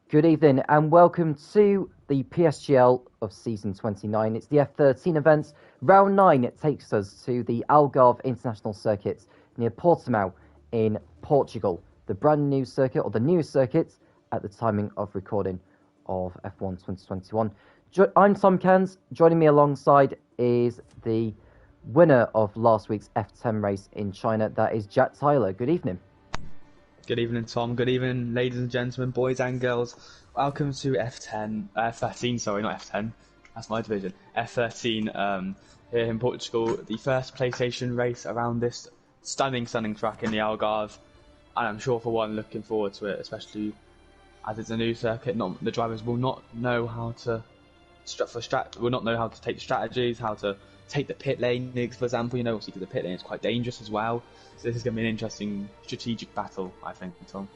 Good evening and welcome to the PSGL of season 29. It's the F13 event. Round 9, it takes us to the Algarve International Circuit near Portimao in Portugal. The brand new circuit, or the newest circuit, at the timing of recording of F1 2021. I'm Tom Cairns. Joining me alongside is the winner of last week's F10 race in China. That is Jack Tyler. Good evening. Good evening, Tom. Good evening, ladies and gentlemen, boys and girls. Welcome to F13, sorry, not F10. That's my division. F13 here in Portugal. The first PlayStation race around this stunning track in the Algarve. And I'm sure for one, looking forward to it, especially as it's a new circuit. The drivers will not know how to take strategies, how to take the pit lane, for example, obviously because the pit lane is quite dangerous as well. So this is going to be an interesting strategic battle, I think, Tom.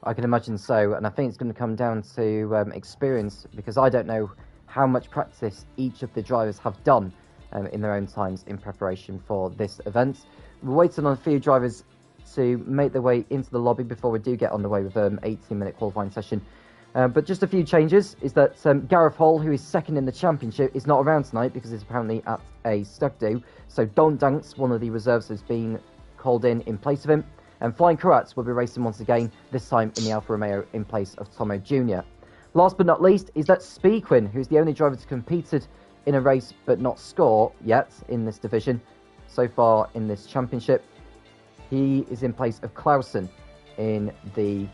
I can imagine so, and I think it's going to come down to experience, because I don't know how much practice each of the drivers have done in their own times in preparation for this event. We're waiting on a few drivers to make their way into the lobby before we do get underway with an 18-minute qualifying session. But just a few changes is that Gareth Hall, who is second in the championship, is not around tonight because he's apparently at a stag do. So Don Danks, one of the reserves, has been called in place of him. And Flying Carats will be racing once again, this time in the Alfa Romeo in place of Tomo Jr. Last but not least is that Speedquin, who's the only driver to competed in a race but not score yet in this division so far in this championship. He is in place of Clausen in the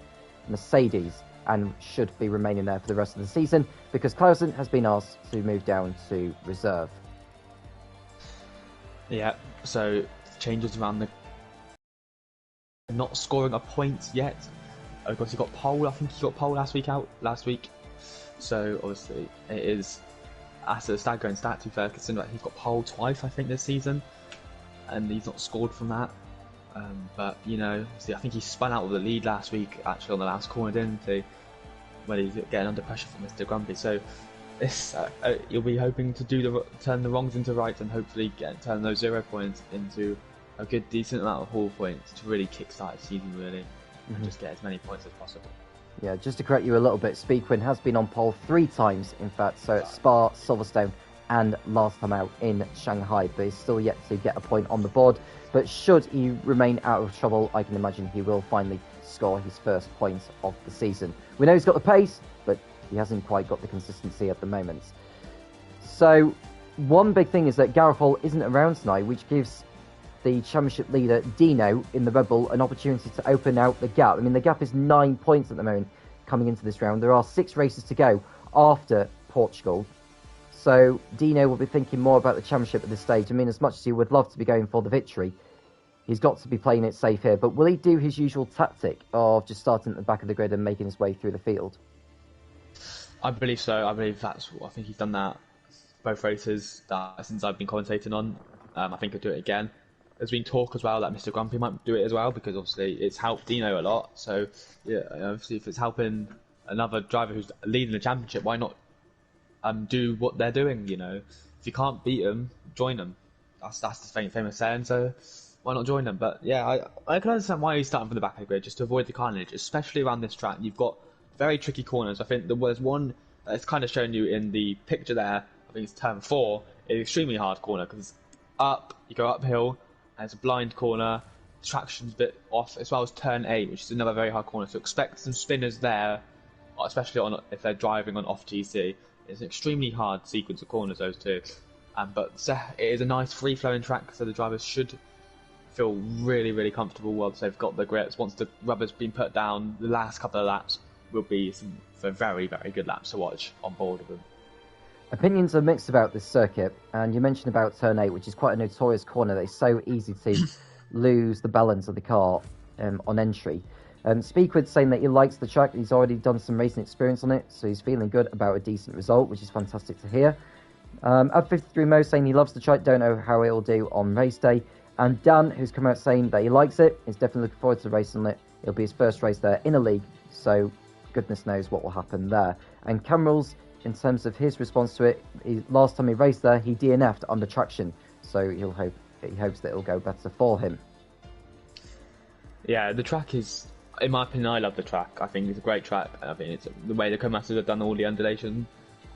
Mercedes and should be remaining there for the rest of the season because Clausen has been asked to move down to reserve. Yeah, so changes around the not scoring a point yet. Of course, he got pole. I think he got pole last week. So obviously it is as a staggering stat to Ferguson, but he's got pole twice, I think, this season, and he's not scored from that. But see, I think he spun out of the lead last week, actually on the last corner, didn't he? When he's getting under pressure from Mr. Grumpy. So this you'll be hoping to turn the wrongs into rights and hopefully turn those 0 points into a good, decent amount of Hall points to really kickstart the season, really, and just get as many points as possible. Yeah, just to correct you a little bit, Speedquin has been on pole 3 times, in fact, so at Spa, Silverstone, and last time out in Shanghai, but he's still yet to get a point on the board. But should he remain out of trouble, I can imagine he will finally score his first point of the season. We know he's got the pace, but he hasn't quite got the consistency at the moment. So, one big thing is that Gareth Hall isn't around tonight, which gives the championship leader, Dino, in the Red Bull, an opportunity to open out the gap. I mean, the gap is 9 points at the moment coming into this round. There are 6 races to go after Portugal. So Dino will be thinking more about the championship at this stage. I mean, as much as he would love to be going for the victory, he's got to be playing it safe here. But will he do his usual tactic of just starting at the back of the grid and making his way through the field? I believe so. I think he's done that both races since I've been commentating on. I think he'll do it again. There's been talk as well that Mr. Grumpy might do it as well because obviously it's helped Dino a lot. So yeah, obviously if it's helping another driver who's leading the championship, why not do what they're doing? If you can't beat them, join them. That's the famous saying. So why not join them? But yeah, I can understand why he's starting from the back of the grid, just to avoid the carnage, especially around this track. You've got very tricky corners. I think there's one that's kind of shown you in the picture there. I think it's turn 4. It's an extremely hard corner because you go uphill. And it's a blind corner, traction's a bit off, as well as turn 8, which is another very hard corner. So expect some spinners there, especially if they're driving on off GC. It's an extremely hard sequence of corners, those two. But it is a nice free-flowing track, so the drivers should feel really, really comfortable once they've got the grips. Once the rubber's been put down, the last couple of laps will be some very, very good laps to watch on board of them. Opinions are mixed about this circuit, and you mentioned about turn 8, which is quite a notorious corner that is so easy to lose the balance of the car on entry. Speakwith's saying that he likes the track, he's already done some racing experience on it, so he's feeling good about a decent result, which is fantastic to hear. F53 Mo saying he loves the track, don't know how it'll do on race day. And Dan, who's come out saying that he likes it, is definitely looking forward to racing it. It'll be his first race there in a league, so goodness knows what will happen there. And Camrals, in terms of his response to it, last time he raced there, he DNF'd under traction, so he hopes that it'll go better for him. Yeah, the track is in my opinion, I love the track. I think it's a great track. I think it's the way the co-masters have done all the undulation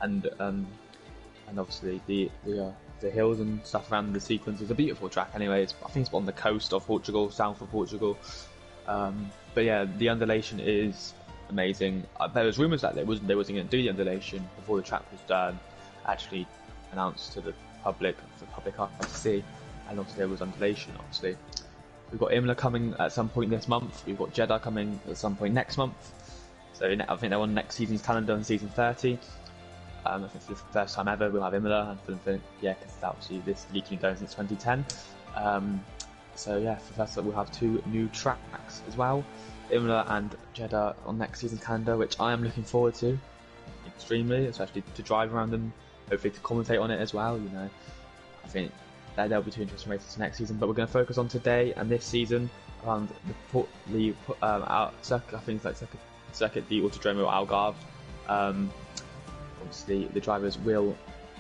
and obviously the hills and stuff around the sequence is a beautiful track. Anyway, I think it's on the coast of Portugal, south of Portugal. But yeah, the undulation is amazing. There was rumours that they wasn't going to do the undulation before the track was done. Actually announced to the public to see, and obviously there was undulation. Obviously, we've got Imola coming at some point this month. We've got Jeddah coming at some point next month. So I think they're on next season's calendar in season 30. I think for the first time ever we'll have Imola, and because obviously this league has been going since 2010. So yeah, for the first time we'll have 2 new tracks as well, Imola and Jeddah on next season's calendar, which I am looking forward to extremely, especially to drive around them, hopefully to commentate on it as well. You know, I think there'll be 2 interesting races next season, but we're going to focus on today and this season around the circuit. I think it's like circuit the Autodromo Algarve. Obviously, the drivers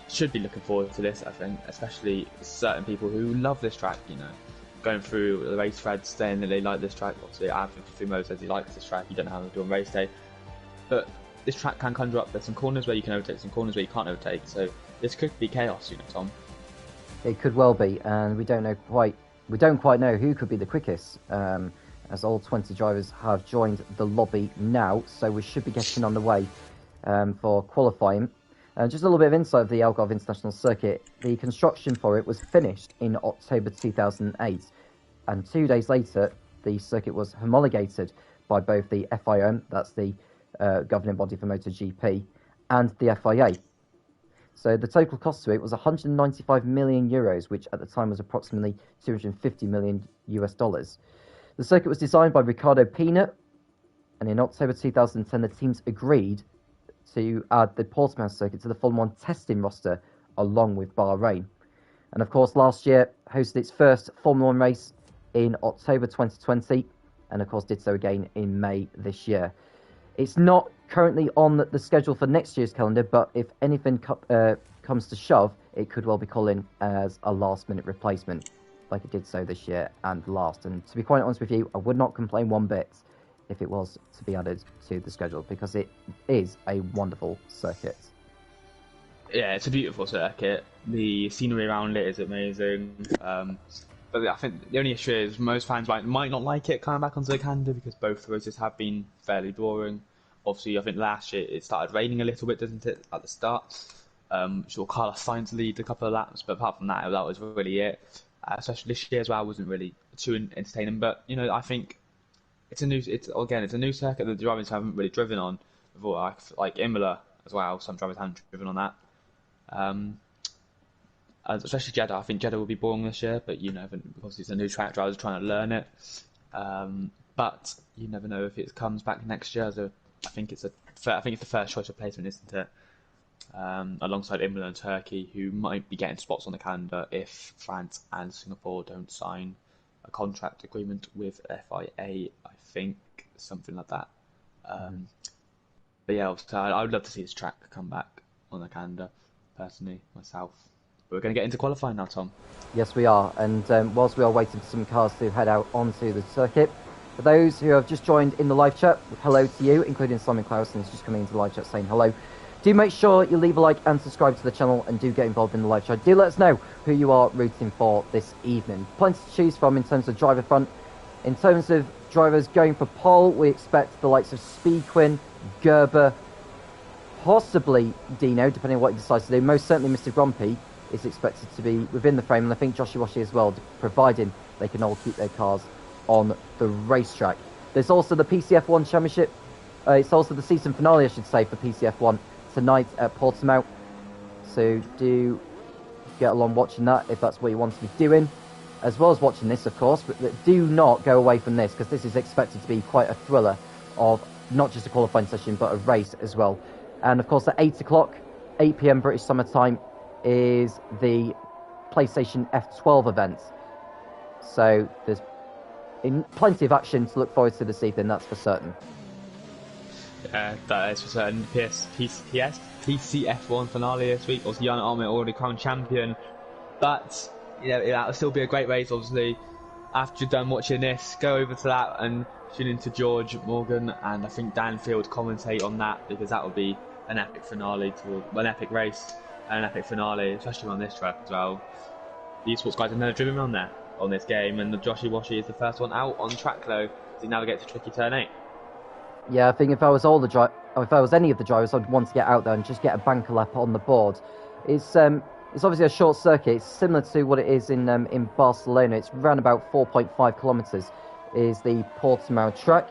should be looking forward to this. I think, especially certain people who love this track. You know, going through the race threads saying that they like this track. Obviously, R53 says he likes this track. You don't know how to do on race day, but this track can conjure up. There's some corners where you can overtake, some corners where you can't overtake. So this could be chaos, you know, Tom. It could well be, and we don't quite know who could be the quickest. As all 20 drivers have joined the lobby now, so we should be getting on the way for qualifying. Just a little bit of insight of the Algarve International Circuit. The construction for it was finished in October 2008, and 2 days later, the circuit was homologated by both the FIM, that's the governing body for MotoGP, and the FIA. So the total cost to it was 195 million euros, which at the time was approximately 250 million US dollars. The circuit was designed by Ricardo Pina, and in October 2010, the teams agreed to add the Portimao circuit to the Formula 1 testing roster, along with Bahrain. And of course, last year hosted its first Formula 1 race in October 2020, and of course did so again in May this year. It's not currently on the schedule for next year's calendar, but if anything comes to shove, it could well be calling as a last-minute replacement, like it did so this year and last. And to be quite honest with you, I would not complain one bit if it was to be added to the schedule, because it is a wonderful circuit. Yeah, it's a beautiful circuit. The scenery around it is amazing. But I think the only issue is most fans might not like it coming back onto the calendar, because both races have been fairly boring. Obviously, I think last year it started raining a little bit, doesn't it, at the start? Sure, Carlos Sainz lead a couple of laps, but apart from that was really it. Especially this year as well wasn't really too entertaining. But you know, I think it's a new circuit that the drivers haven't really driven on before, like Imola as well. Some drivers haven't driven on that. Especially Jeddah. I think Jeddah will be boring this year, but you know, because it's a new track, drivers are trying to learn it. But you never know if it comes back next year. So I think it's the first choice replacement, isn't it? Alongside Imola and Turkey, who might be getting spots on the calendar if France and Singapore don't sign a contract agreement with FIA. I think something like that. But yeah, I would love to see this track come back on the calendar, personally, myself. But we're going to get into qualifying now, Tom. Yes, we are. And whilst we are waiting for some cars to head out onto the circuit, for those who have just joined in the live chat, hello to you, including Simon Clausen, who's just coming into the live chat saying hello. Do make sure you leave a like and subscribe to the channel, and do get involved in the live chat. Do let us know who you are rooting for this evening. Plenty to choose from in terms of driver front. In terms of drivers going for pole, we expect the likes of Speedquin, Gerber, possibly Dino, depending on what he decides to do. Most certainly Mr. Grumpy is expected to be within the frame, and I think Joshi Washi as well, providing they can all keep their cars on the racetrack. There's also the PCF1 Championship. It's also the season finale, I should say, for PCF1 tonight at Portimao. So do get along watching that if that's what you want to be doing, as well as watching this, of course. But do not go away from this, because this is expected to be quite a thriller of not just a qualifying session, but a race as well. And of course, at 8 o'clock, 8 p.m. British Summer Time, is the PlayStation F12 event. So there's plenty of action to look forward to this evening, that's for certain. That is for certain. PCF1 finale this week. Also, Jan Allman already crowned champion. But you know, that'll still be a great race, obviously. after you're done watching this, go over to that and tune into George Morgan and I think Dan Field commentate on that, because that will be an epic finale an epic race and an epic finale, especially on this track as well. The esports guys have never driven around there on this game, and the Joshy Washy is the first one out on track though, as he navigates a tricky turn 8. Yeah, I think if I was any of the drivers, I'd want to get out there and just get a banker lap on the board. It's obviously a short circuit. It's similar to what it is in Barcelona. It's around about 4.5 kilometres is the Portimao track.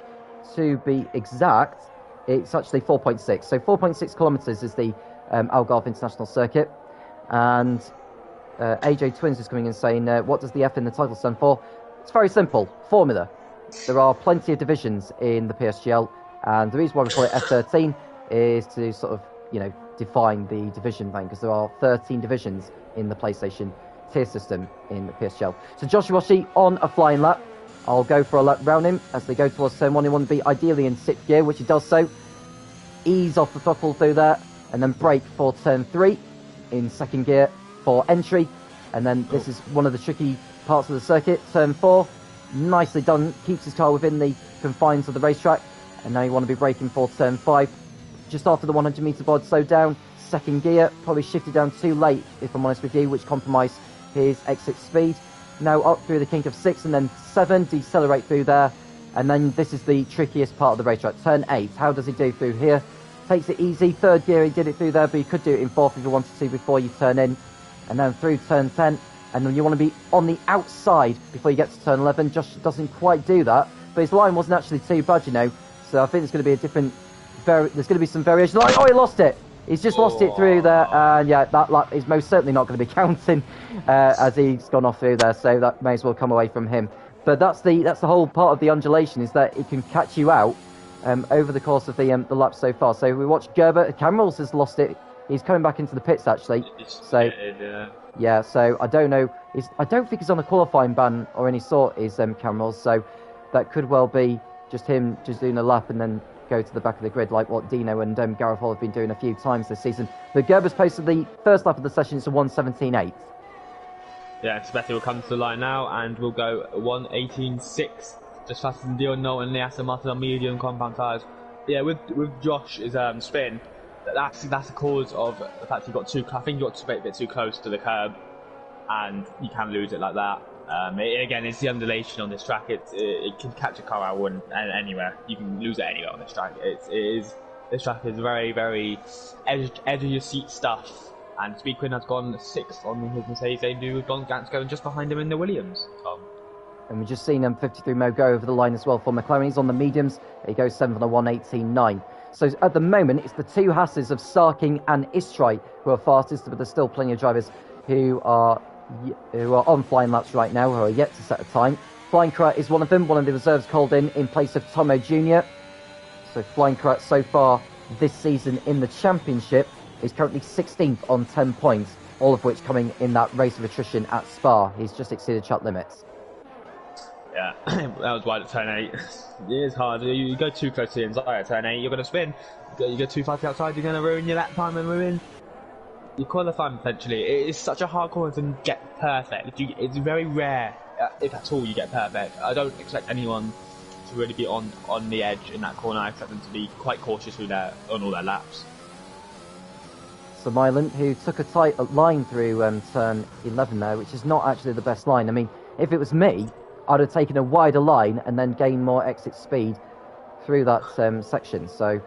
To be exact, it's actually 4.6. So 4.6 kilometres is the Algarve International Circuit. And AJ Twins is coming in saying, what does the F in the title stand for? It's very simple. Formula. There are plenty of divisions in the PSGL, and the reason why we call it F13 is to sort of, define the division thing, because there are 13 divisions in the PlayStation tier system in the PSGL. So Joshua Washi on a flying lap. I'll go for a lap round him as they go towards turn 1. He want to be ideally in 6th gear, which he does so. Ease off the throttle through there, and then brake for turn 3 in 2nd gear for entry. And then this is one of the tricky parts of the circuit. Turn 4, nicely done, keeps his car within the confines of the racetrack. And now you want to be braking for turn 5. Just after the 100 metre bod slowed down, 2nd gear, probably shifted down too late, if I'm honest with you, which compromised his exit speed. Now up through the kink of 6 and then 7, decelerate through there. And then this is the trickiest part of the racetrack, turn 8. How does he do through here? Takes it easy, 3rd gear he did it through there, but you could do it in 4th if you wanted to before you turn in. And then through turn 10, and then you want to be on the outside before you get to turn 11. Josh doesn't quite do that, but his line wasn't actually too bad, So I think there's going to be there's going to be some variation. Oh, he lost it! He's just lost it through there, and yeah, that lap is most certainly not going to be counting as he's gone off through there, so that may as well come away from him. But that's the whole part of the undulation, is that it can catch you out over the course of the lap so far. So we watched Gerber. Camerals has lost it. He's coming back into the pits actually. So yeah, so I don't know. I don't think he's on a qualifying ban or any sort. Is Camerals, so that could well be just him just doing a lap and then go to the back of the grid like what Dino and Gareth Hall have been doing a few times this season. But Gerber's posted the first lap of the session. It's a 1:17.8. Yeah, Sebastian will come to the line now and we'll go 1:18.6, just faster than Dion Nolan and the Aston Martin on medium compound tyres. Yeah, with Josh's spin, that's the cause of the fact he got I think he got a bit too close to the curb, and you can lose it like that. Again, it's the undulation on this track. It can catch a car out anywhere. You can lose it anywhere on this track. This track is very, very edge of your seat stuff. And Speedquinn has gone 6th on his Mercedes. They do Gant's going just behind him in the Williams, Tom. And we've just seen 53 Mo go over the line as well for McLaren. He's on the mediums. He goes 7th on a 1:18.9. So at the moment, it's the two Hasses of Sarking and Istrai who are fastest, but there's still plenty of drivers who are on flying laps right now, who are yet to set a time. Flying Carrot is one of them, one of the reserves called in place of Tomo Jr. So Flying Carrot so far this season in the championship is currently 16th on 10 points, all of which coming in that race of attrition at Spa. He's just exceeded track limits. Yeah, that was wide at turn 8. It is hard. You go too close to the inside at turn 8, you're going to spin. You go too far to the outside, you're going to ruin your lap time and ruin your qualifying potentially. It is such a hard corner to get perfect. It's very rare, if at all, you get perfect. I don't expect anyone to really be on the edge in that corner. I expect them to be quite cautious on all their laps. So Mylan, who took a tight line through turn 11 there, which is not actually the best line. I mean, if it was me, I'd have taken a wider line and then gained more exit speed through that section. So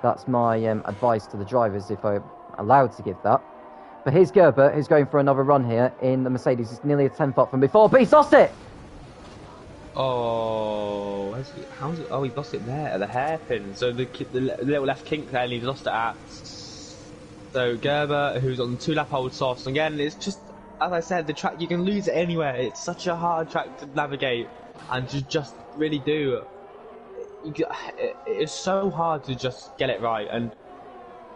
that's my advice to the drivers, if I'm allowed to give that. But here's Gerber, who's going for another run here in the Mercedes. It's nearly a 10th up from before, but he's lost it! Oh, how's it? Oh, he lost it there at the hairpin. So the little left kink there, and he's lost it at. So Gerber, who's on 2-lap hold sauce. Again, it's just, as I said, the track, you can lose it anywhere. It's such a hard track to navigate, and to just really do. It's so hard to just get it right, and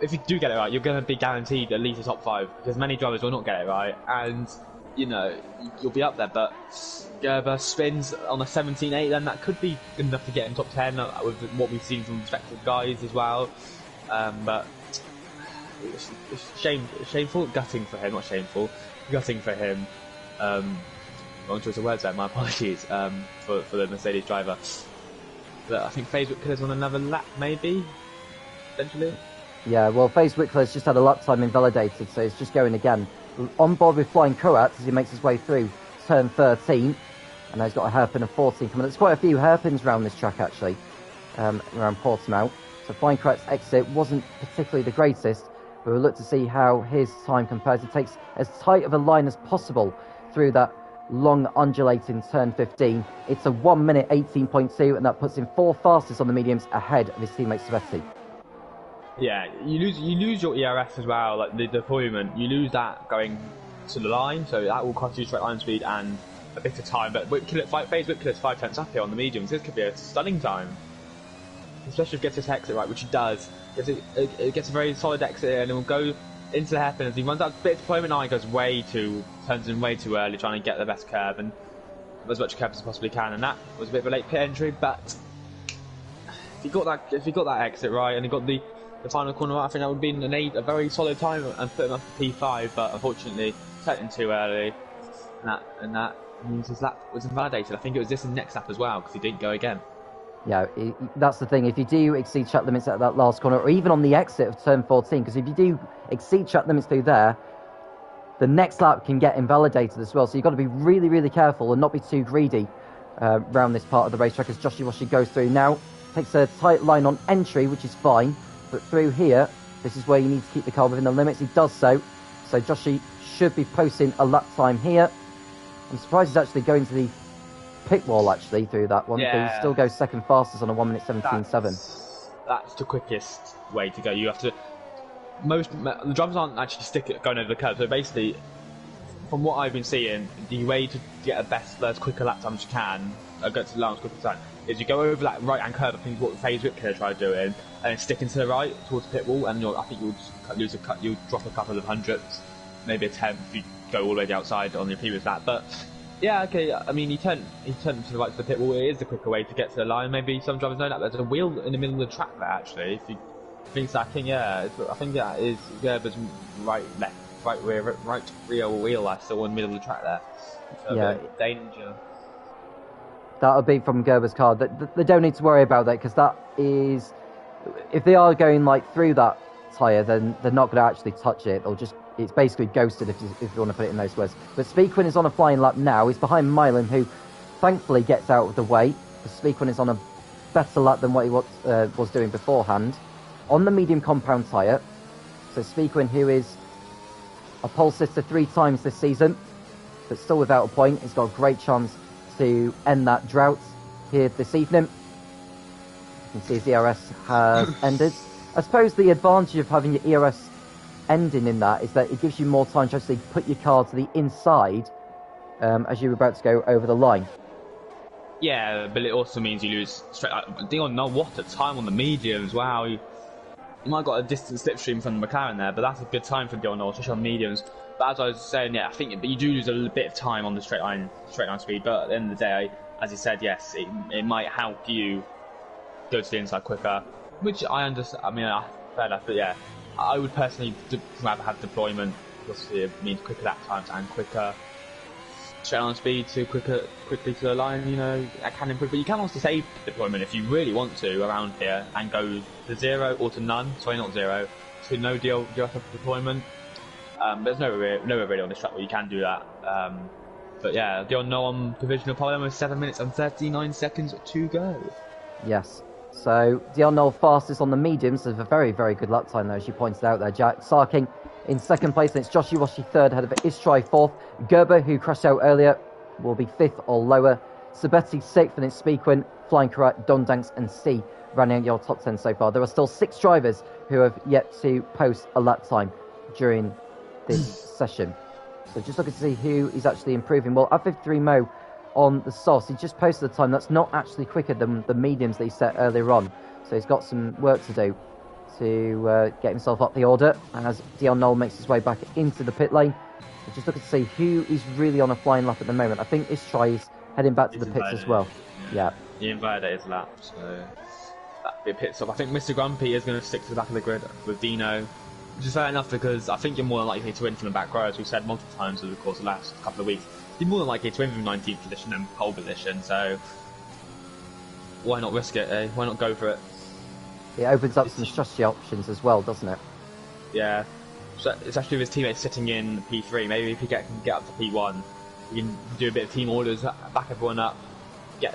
if you do get it right, you're going to be guaranteed at least a top 5, because many drivers will not get it right, and you'll be up there. But Gerber spins on a 17.8, then that could be good enough to get in top 10 with what we've seen from respective guys as well. But it's shameful, gutting for him, not shameful, gutting for him. wrong choice of words there. My apologies for the Mercedes driver. But I think FaZe Wickler's on another lap, maybe potentially. Yeah, well, FaZe Wickler's just had a lap time invalidated, so he's just going again. On board with Flying Croats as he makes his way through turn 13, and now he's got a hairpin of 14 coming. There's quite a few hairpins around this track actually, around Portimao. So Flying Croats' exit wasn't particularly the greatest, but we'll look to see how his time compares. He takes as tight of a line as possible through that long undulating turn 15. It's a 1 minute 18.2, and that puts him 4 fastest on the mediums ahead of his teammate Savetti. Yeah, you lose your ERS as well, like the deployment. You lose that going to the line, so that will cost you straight line speed and a bit of time. But FaZe Wickler's 5 tenths up here on the mediums. This could be a stunning time, especially if he gets his exit right, which he does. It gets a very solid exit, and it will go into the hairpin as he runs out a bit of deployment. Now he turns in way too early, trying to get the best curve and as much curve as he possibly can. And that was a bit of a late pit entry, but if he got that exit right and he got the final corner right, I think that would have been a very solid time and put him up to P5. But unfortunately, set in too early, and that means his lap was invalidated. I think it was this next lap as well because he didn't go again. Yeah, that's the thing. If you do exceed track limits at that last corner, or even on the exit of turn 14, because if you do exceed track limits through there, the next lap can get invalidated as well. So you've got to be really, really careful and not be too greedy around this part of the racetrack as Joshi Washi goes through now. Takes a tight line on entry, which is fine, but through here, this is where you need to keep the car within the limits. He does so. So Joshi should be posting a lap time here. I'm surprised he's actually going to the pit wall actually through that one. Yeah. But he still goes second fastest on a 1 minute 17.7. That's the quickest way to go. You have to. The drivers aren't actually going over the curb. So basically, from what I've been seeing, the way to get as quick a lap time as you can, go to the last quicker time, is you go over that right hand curve. I think what FaZe Wickler tried doing, and then stick into the right towards the pit wall, and I think you'll drop a couple of hundredths, maybe a tenth if you go all the way to the outside on your previous lap. But yeah, okay. I mean, he turned to the right to the pit wall. It is the quicker way to get to the line. Maybe some drivers know that. There's a wheel in the middle of the track there actually. If you think that, I think that is Gerber's right rear wheel. That's still in the middle of the track there. So yeah, danger. That'll be from Gerber's car. They don't need to worry about that because that is, if they are going like through that tyre, then they're not going to actually touch it. They'll just, it's basically ghosted if you want to put it in those words. But Speakwin is on a flying lap now. He's behind Milan, who thankfully gets out of the way. Speakwin is on a better lap than what he was doing beforehand. On the medium compound tyre. So Speakwin, who is a pole sitter 3 times this season, but still without a point, he's got a great chance to end that drought here this evening. You can see his ERS has ended. I suppose the advantage of having your ERS ending in that is that it gives you more time to actually put your car to the inside as you're about to go over the line. Yeah, but it also means you lose straight. Dion, no, what a time on the mediums! Wow, you might have got a distant slipstream from the McLaren there, but that's a good time for Dion, especially on mediums. But as I was saying, yeah, I think you do lose a little bit of time on the straight line speed. But at the end of the day, as you said, yes, it might help you go to the inside quicker, which I understand. I mean, fair enough, but yeah, I would personally rather have deployment because it means quicker lap times and quicker straight line speed to quickly to the line. You know, that can improve, but you can also save deployment if you really want to around here and go to 0 or to none. Sorry, not 0, to no DRS deployment. There's nowhere really on this track where you can do that. But yeah, Dion No on provisional podium with 7 minutes and 39 seconds to go. Yes. So Dion Noel fastest on the mediums with a very, very good lap time though, as you pointed out there, Jack. Sarking in second place, and it's Joshi Washi third ahead of Istrai fourth. Gerber, who crashed out earlier, will be fifth or lower. Sabetti sixth, and it's Speakwin, Flying Correct, Don Danks and C running out your top 10 so far. There are still 6 drivers who have yet to post a lap time during this session. So just looking to see who is actually improving. Well, F13 Mo on the sauce, he just posted a time that's not actually quicker than the mediums that he set earlier on. So he's got some work to do to get himself up the order as Dion Noel makes his way back into the pit lane. So just looking to see who is really on a flying lap at the moment. I think Istrai is heading back to the pits as well. Yeah. He invalidated his lap, so that'd be a pit stop. I think Mr. Grumpy is going to stick to the back of the grid with Dino. which is fair enough because I think you're more than likely to win from the back row, as we've said multiple times over the course of the last couple of weeks. You're more than likely to win from 19th position and pole position, so why not risk it, eh? Why not go for it? It opens up some strategy options as well, doesn't it? Yeah, so, especially with his teammates sitting in P3. Maybe if he can get up to P1, he can do a bit of team orders, back everyone up,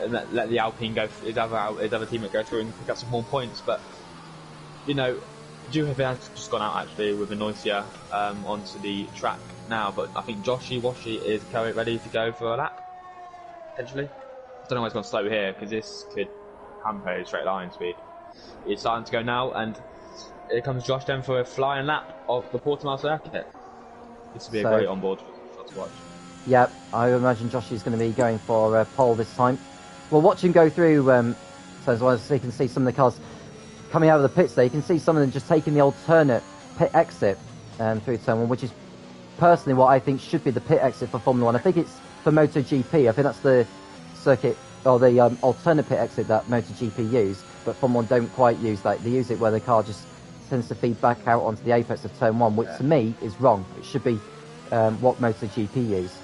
let the Alpine go, his other teammate go through and pick up some more points. But you know, Juve has just gone out actually with Anoisia onto the track now. But I think Joshy Washi is ready to go for a lap potentially. I don't know why he's gone slow here because this could hamper his straight line speed. He's starting to go now, and here comes Josh then for a flying lap of the Portugal circuit. This will be a great onboard to watch. Yeah, I imagine Josh is going to be going for pole this time. Well, watch him go through, so as well as you can see some of the cars coming out of the pits there, you can see some of them just taking the alternate pit exit through turn 1, which is personally what I think should be the pit exit for Formula 1. I think it's for MotoGP. I think that's the circuit, or the alternate pit exit that MotoGP use, but Formula 1 don't quite use that. They use it where the car just tends to feed back out onto the apex of turn 1, which to me is wrong. It should be what MotoGP use.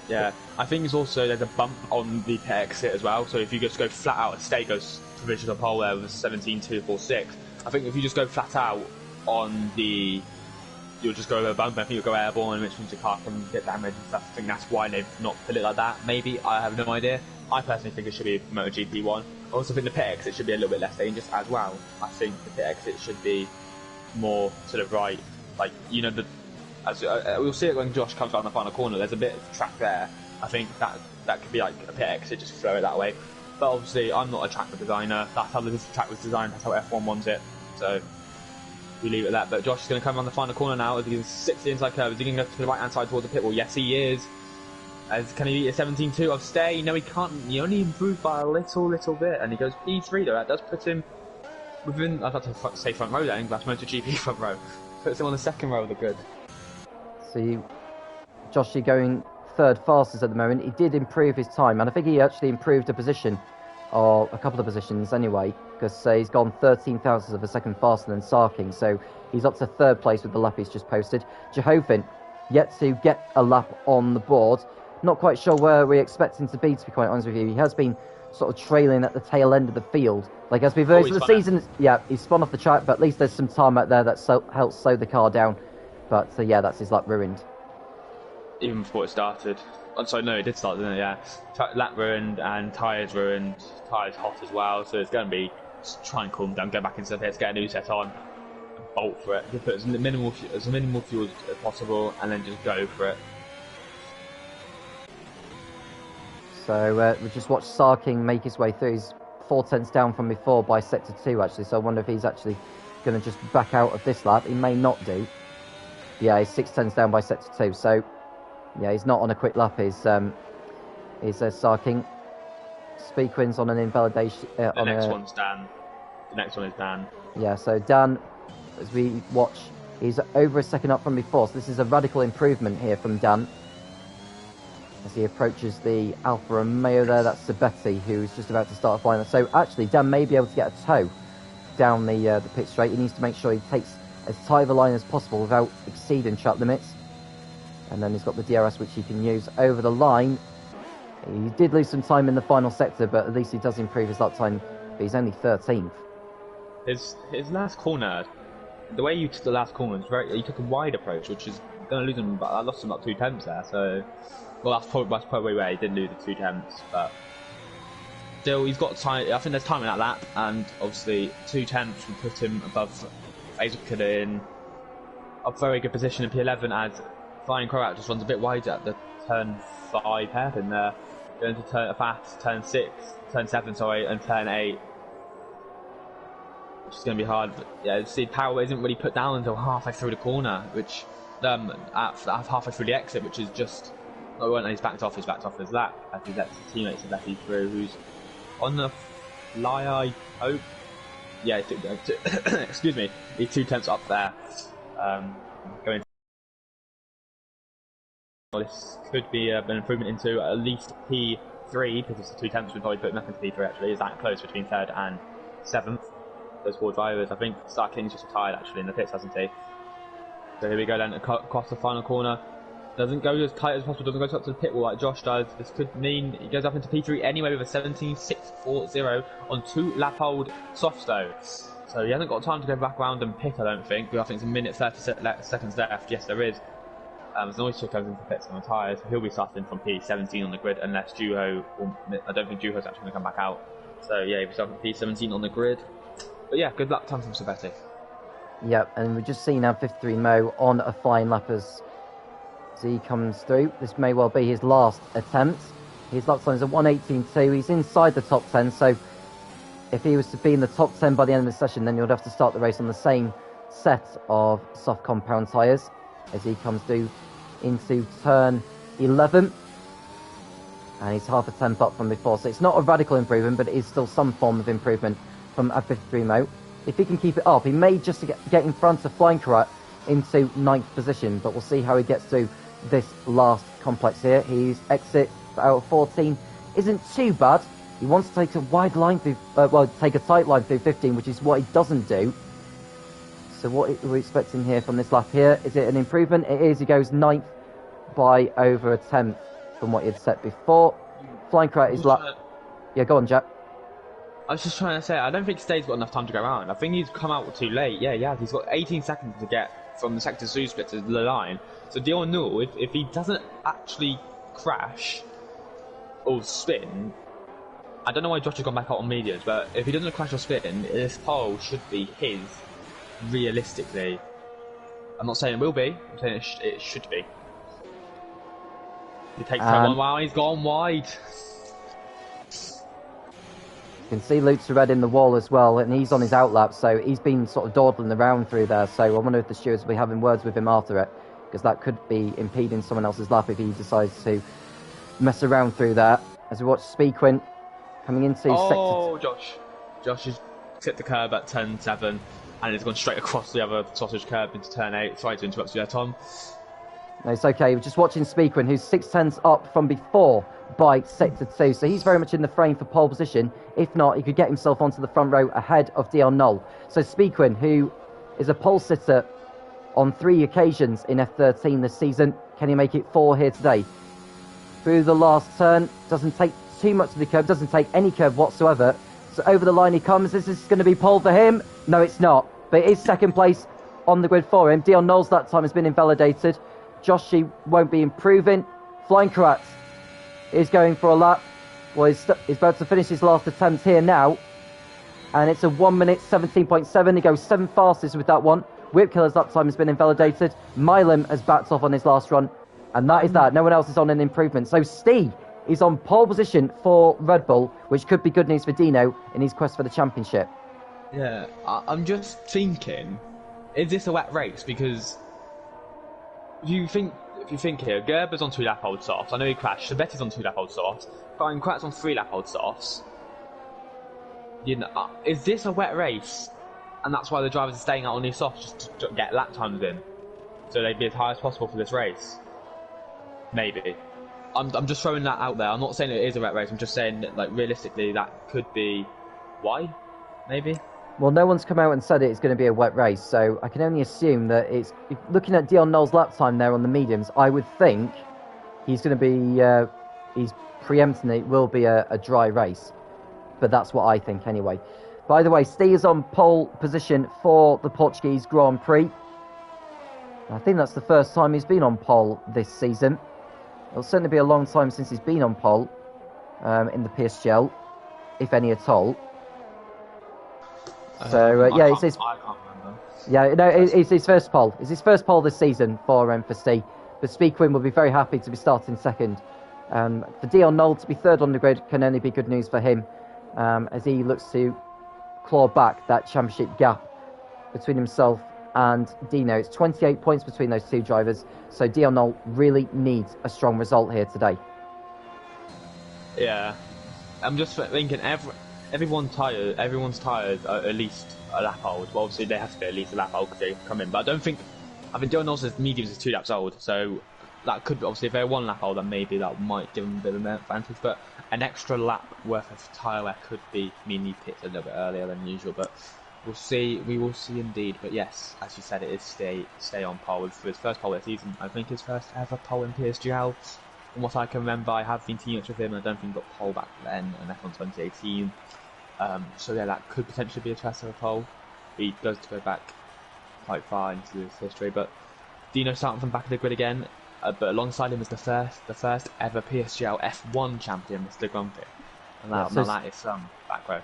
Yeah, I think it's also there's a bump on the pit exit as well. So if you just go flat out, a stay goes provisional pole there with 17.246. I think if you just go flat out on the, you'll just go over a bump. I think you'll go airborne, which means your car can get damaged and stuff. I think that's why they've not put it like that. Maybe, I have no idea. I personally think it should be MotoGP 1. I also think the pit exit should be a little bit less dangerous as well. I think the pit exit should be more sort of right, like, you know, we'll see it when Josh comes around the final corner. There's a bit of track there. I think that could be like a pit exit, just throw it that way. But obviously, I'm not a track designer. That's how this track was designed. That's how F1 wants it. So we leave it at that. But Josh is going to come around the final corner now. As he's 60 inside curve. Is he going to go to the right hand side towards the pit wall? Yes, he is. Can he beat a 17.2 of stay? No, he can't. He only improved by a little bit, and he goes P3 though. That does put him within. I'd have to say front row then. That's MotoGP front row. Puts him on the second row of the grid. So Joshy going third fastest at the moment. He did improve his time, and I think he actually improved a position, or a couple of positions anyway, because he's gone 13 thousandths of a second faster than Sarking, so he's up to third place with the lap he's just posted. Jehovin yet to get a lap on the board. Not quite sure where we expect him to be quite honest with you. He has been sort of trailing at the tail end of the field. Like as we've heard for the season, yeah, he's spun off the track, but at least there's some time out there that helps slow the car down. But yeah, that's his lap ruined. Even before it started. Oh, sorry, no, it did start, didn't it? Yeah. Lap ruined and tyres ruined. Tyres hot as well, so it's going to be just try and calm down, go back into the pits, get a new set on, and bolt for it. Just put as minimal fuel as possible, and then just go for it. So we just watched Sarking make his way through. He's 4 tenths down from before by sector 2 actually, so I wonder if he's actually going to just back out of this lap. He may not do. Yeah, he's 6 tenths down by sector 2, so yeah, he's not on a quick lap. He's Sarking. Speakwins on an invalidation. The next one's Dan. The next one is Dan. Yeah, so Dan, as we watch, he's over a second up from before, so this is a radical improvement here from Dan. As he approaches the Alfa Romeo there, that's Sabetti, who's just about to start flying. So actually, Dan may be able to get a tow down the pit straight. He needs to make sure he takes as tight of a line as possible without exceeding track limits. And then he's got the DRS, which he can use over the line. He did lose some time in the final sector, but at least he does improve his lap time. But he's only 13th. His last corner, the way you took the last corner, he took a wide approach, which is going to lose him. But I lost him about 2 tenths there, so. Well, that's probably where he did lose the 2 tenths, but still, he's got time. I think there's time in that lap, and obviously 2 tenths will put him above Azuka in a very good position in P11 as Flying Croat just runs a bit wide at the turn 5 hairpin there, going to turn 7, and turn 8, which is going to be hard. But yeah, see, power isn't really put down until halfway through the corner, which halfway through the exit, which is just. Oh, when he's backed off his lap as he lets his teammates let him through, who's on the fly, I hope. Yeah, excuse me, he's 2 tenths up there. Going. Well, this could be an improvement into at least P3 because it's 2 tenths would probably put nothing to P3 actually. Is that close between 3rd and 7th? Those 4 drivers. I think Sarking's just retired actually in the pits, hasn't he? So here we go then, across the final corner. Doesn't go as tight as possible, doesn't go up to the pit wall like Josh does. This could mean he goes up into P3 anyway with a 17.640 on 2 lap old softs though. So he hasn't got time to go back around and pit, I don't think. I think it's a minute 30 seconds left. Yes, there is. There's an noise comes into pits on the tyres. He'll be starting from P17 on the grid unless Juho, I don't think Juho's actually going to come back out. So yeah, he'll be starting from P17 on the grid. But yeah, good luck time from Savetti. Yep, and we've just seen F13 Mo on a flying lap as he comes through. This may well be his last attempt. His lap time is a 1:18.2. He's inside the top 10, so if he was to be in the top 10 by the end of the session, then you'd have to start the race on the same set of soft compound tyres as he comes through into turn 11. And he's half a temp up from before, so it's not a radical improvement, but it is still some form of improvement from F53 Mo. If he can keep it up, he may just get in front of Flying Carrot into 9th position, but we'll see how he gets through this last complex here. His exit out of 14 isn't too bad. He wants to take a wide line through, take a tight line through 15, which is what he doesn't do. So what are we expecting here from this lap here? Is it an improvement? It is. He goes 9th by over a 10th from what he had set before. Flying Carrot is lap. Yeah, go on, Jack. I was just trying to say, I don't think Stay's got enough time to go around. I think he's come out too late. Yeah, he's got 18 seconds to get from the sector 2 split to the line. So Dion Null, if he doesn't actually crash or spin, I don't know why Josh has gone back out on medias, but if he doesn't crash or spin, this pole should be his, realistically. I'm not saying it will be, I'm saying it should be. He takes that one, wow, he's gone wide. You can see Luke's red in the wall as well, and he's on his outlap, so he's been sort of dawdling around through there. So I wonder if the stewards will be having words with him after it, because that could be impeding someone else's lap if he decides to mess around through there. As we watch Speedquint coming into sector... Josh has tipped the curb at turn 7, and it's gone straight across the other sausage curb into turn 8. Sorry to interrupt you there, Tom. No, it's okay. We're just watching Speedquint, who's 6/10 up from before by sector 2, so he's very much in the frame for pole position. If not, he could get himself onto the front row ahead of Dion Knoll. So Speedquint, who is a pole sitter on 3 occasions in F13 this season, can he make it 4 here today? Through the last turn, doesn't take too much of the curve, doesn't take any curve whatsoever. So over the line he comes. This is going to be pole for him. No, it's not, but it is second place on the grid for him. Dion Knowles that time has been invalidated. Joshi won't be improving. Flying Carrot is going for a lap. Well, he's about to finish his last attempt here now. And it's a 1 minute 17.7. He goes 7 fastest with that one. Whip Killer's lap time has been invalidated. Milam has backed off on his last run. And that is that. No one else is on an improvement. So Steve is on pole position for Red Bull, which could be good news for Dino in his quest for the championship. Yeah, I'm just thinking, is this a wet race? Because if you think here, Gerber's on 2 lap old softs. I know he crashed. Savetti's on 2 lap old softs. Brian Kratz on 3 lap old softs. You know, is this a wet race? And that's why the drivers are staying out on these softs just to get lap times in, so they'd be as high as possible for this race. Maybe. I'm just throwing that out there. I'm not saying it is a wet race. I'm just saying that, like, realistically, that could be why. Maybe. Well, no one's come out and said it's going to be a wet race, so I can only assume that it's... Looking at Dion Knowles' lap time there on the mediums, I would think he's going to be... he's preempting it will be a dry race. But that's what I think anyway. By the way, Steve is on pole position for the Portuguese Grand Prix. I think that's the first time he's been on pole this season. It'll certainly be a long time since he's been on pole in the PSGL, if any at all. So yeah, it's his. I can't remember. Yeah, no, it's his first pole. It's his first pole this season for Steve. But Speedquin will be very happy to be starting second. For Dion Knoll to be third on the grid can only be good news for him, as he looks to claw back that championship gap between himself and Dino. It's 28 points between those 2 drivers, so Dion Knoll really needs a strong result here today. Yeah, I'm just thinking everyone's tyres are at least a lap old. Well, obviously they have to be at least a lap old because they come in, but I think Dion Knoll's mediums is 2 laps old, so that could be, obviously if they're 1 lap old, then maybe that might give them a bit of an advantage, but an extra lap worth of tyre wear could mean he pits a little bit earlier than usual. But we'll see. We will see indeed. But yes, as you said, it is stay on pole for his first pole of the season. I think his first ever pole in PSGL. From what I can remember, I have been teammates with him. I don't think he got pole back then, and F1 2018. So yeah, that could potentially be a first ever pole. He does go back quite far into his history. But Dino starting from back of the grid again. But alongside him is the first ever PSGL F1 champion, Mr. Grumpy. And that is some back row.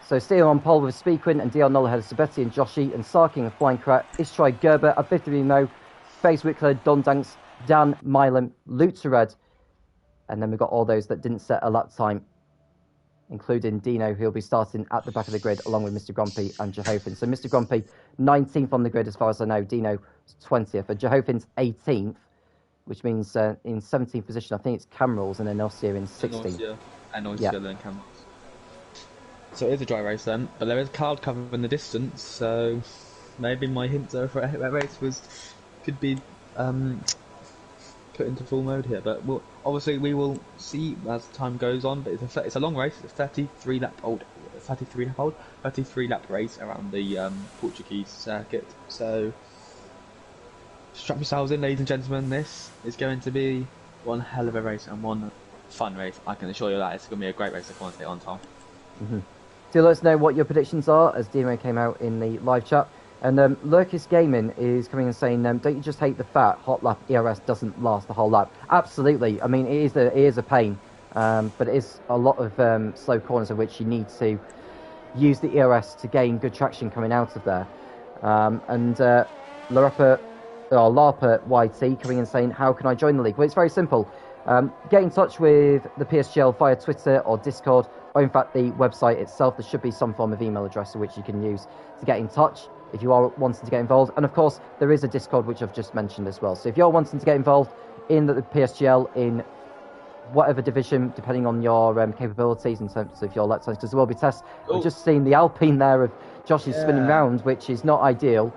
So Steele on pole with Speedquint and Dion Noll ahead of Sabetti and Joshi, and Sarking and Flying Krat, Istrai Gerber, Abithirimo, FaZe Wickler, Dondanks, Dan, Milam, Lutzered, and then we've got all those that didn't set a lap time, including Dino, who'll be starting at the back of the grid along with Mr. Grumpy and Jehofin. So Mr. Grumpy, 19th on the grid as far as I know, Dino 20th, and Jehofin's 18th, which means in 17th position, I think it's Camrals and Enosia in 16th. Enosia and Camrals. So it is a dry race then, but there is cloud cover in the distance, so maybe my hints for that race could be put into full mode here. But obviously we will see as time goes on. But it's a long race. It's 33 lap race around the Portuguese circuit. So strap yourselves in, ladies and gentlemen. This is going to be one hell of a race and one fun race. I can assure you that it's going to be a great race to commentate on, Tom. Mm-hmm. Do let us know what your predictions are as Demo came out in the live chat. And Lurkis Gaming is coming and saying, don't you just hate the fact hot lap ERS doesn't last the whole lap? Absolutely. I mean, it is a pain, but it is a lot of slow corners of which you need to use the ERS to gain good traction coming out of there. And LARPA YT coming and saying, how can I join the league? Well, it's very simple. Get in touch with the PSGL via Twitter or Discord, or in fact the website itself. There should be some form of email address which you can use to get in touch if you are wanting to get involved. And of course there is a Discord which I've just mentioned as well. So if you're wanting to get involved in the PSGL in whatever division, depending on your capabilities in terms of your lap times, because there will be tests. I've just seen the Alpine there of Josh's spinning round, which is not ideal.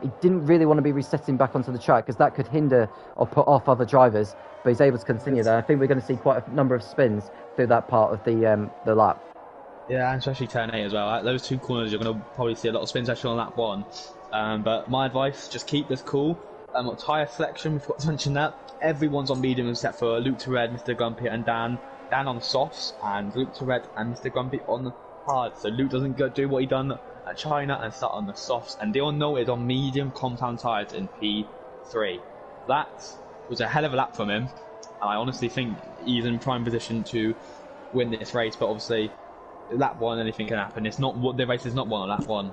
He didn't really want to be resetting back onto the track because that could hinder or put off other drivers, but he's able to continue there. I think we're going to see quite a number of spins through that part of the lap. Yeah, and especially turn 8 as well. Those two corners, you're going to probably see a lot of spins actually on lap 1. But my advice, just keep this cool. Tyre selection, we forgot to mention that. Everyone's on medium except for Luke Tourette, Mr. Grumpy and Dan. Dan on softs, and Luke Tourette and Mr. Grumpy on hard. So Luke doesn't do what he done at China and start on the softs. And Dion noted on medium compound tyres in P3. That was a hell of a lap from him. And I honestly think he's in prime position to win this race. But obviously, lap 1, anything can happen. It's not the race is not won on lap 1,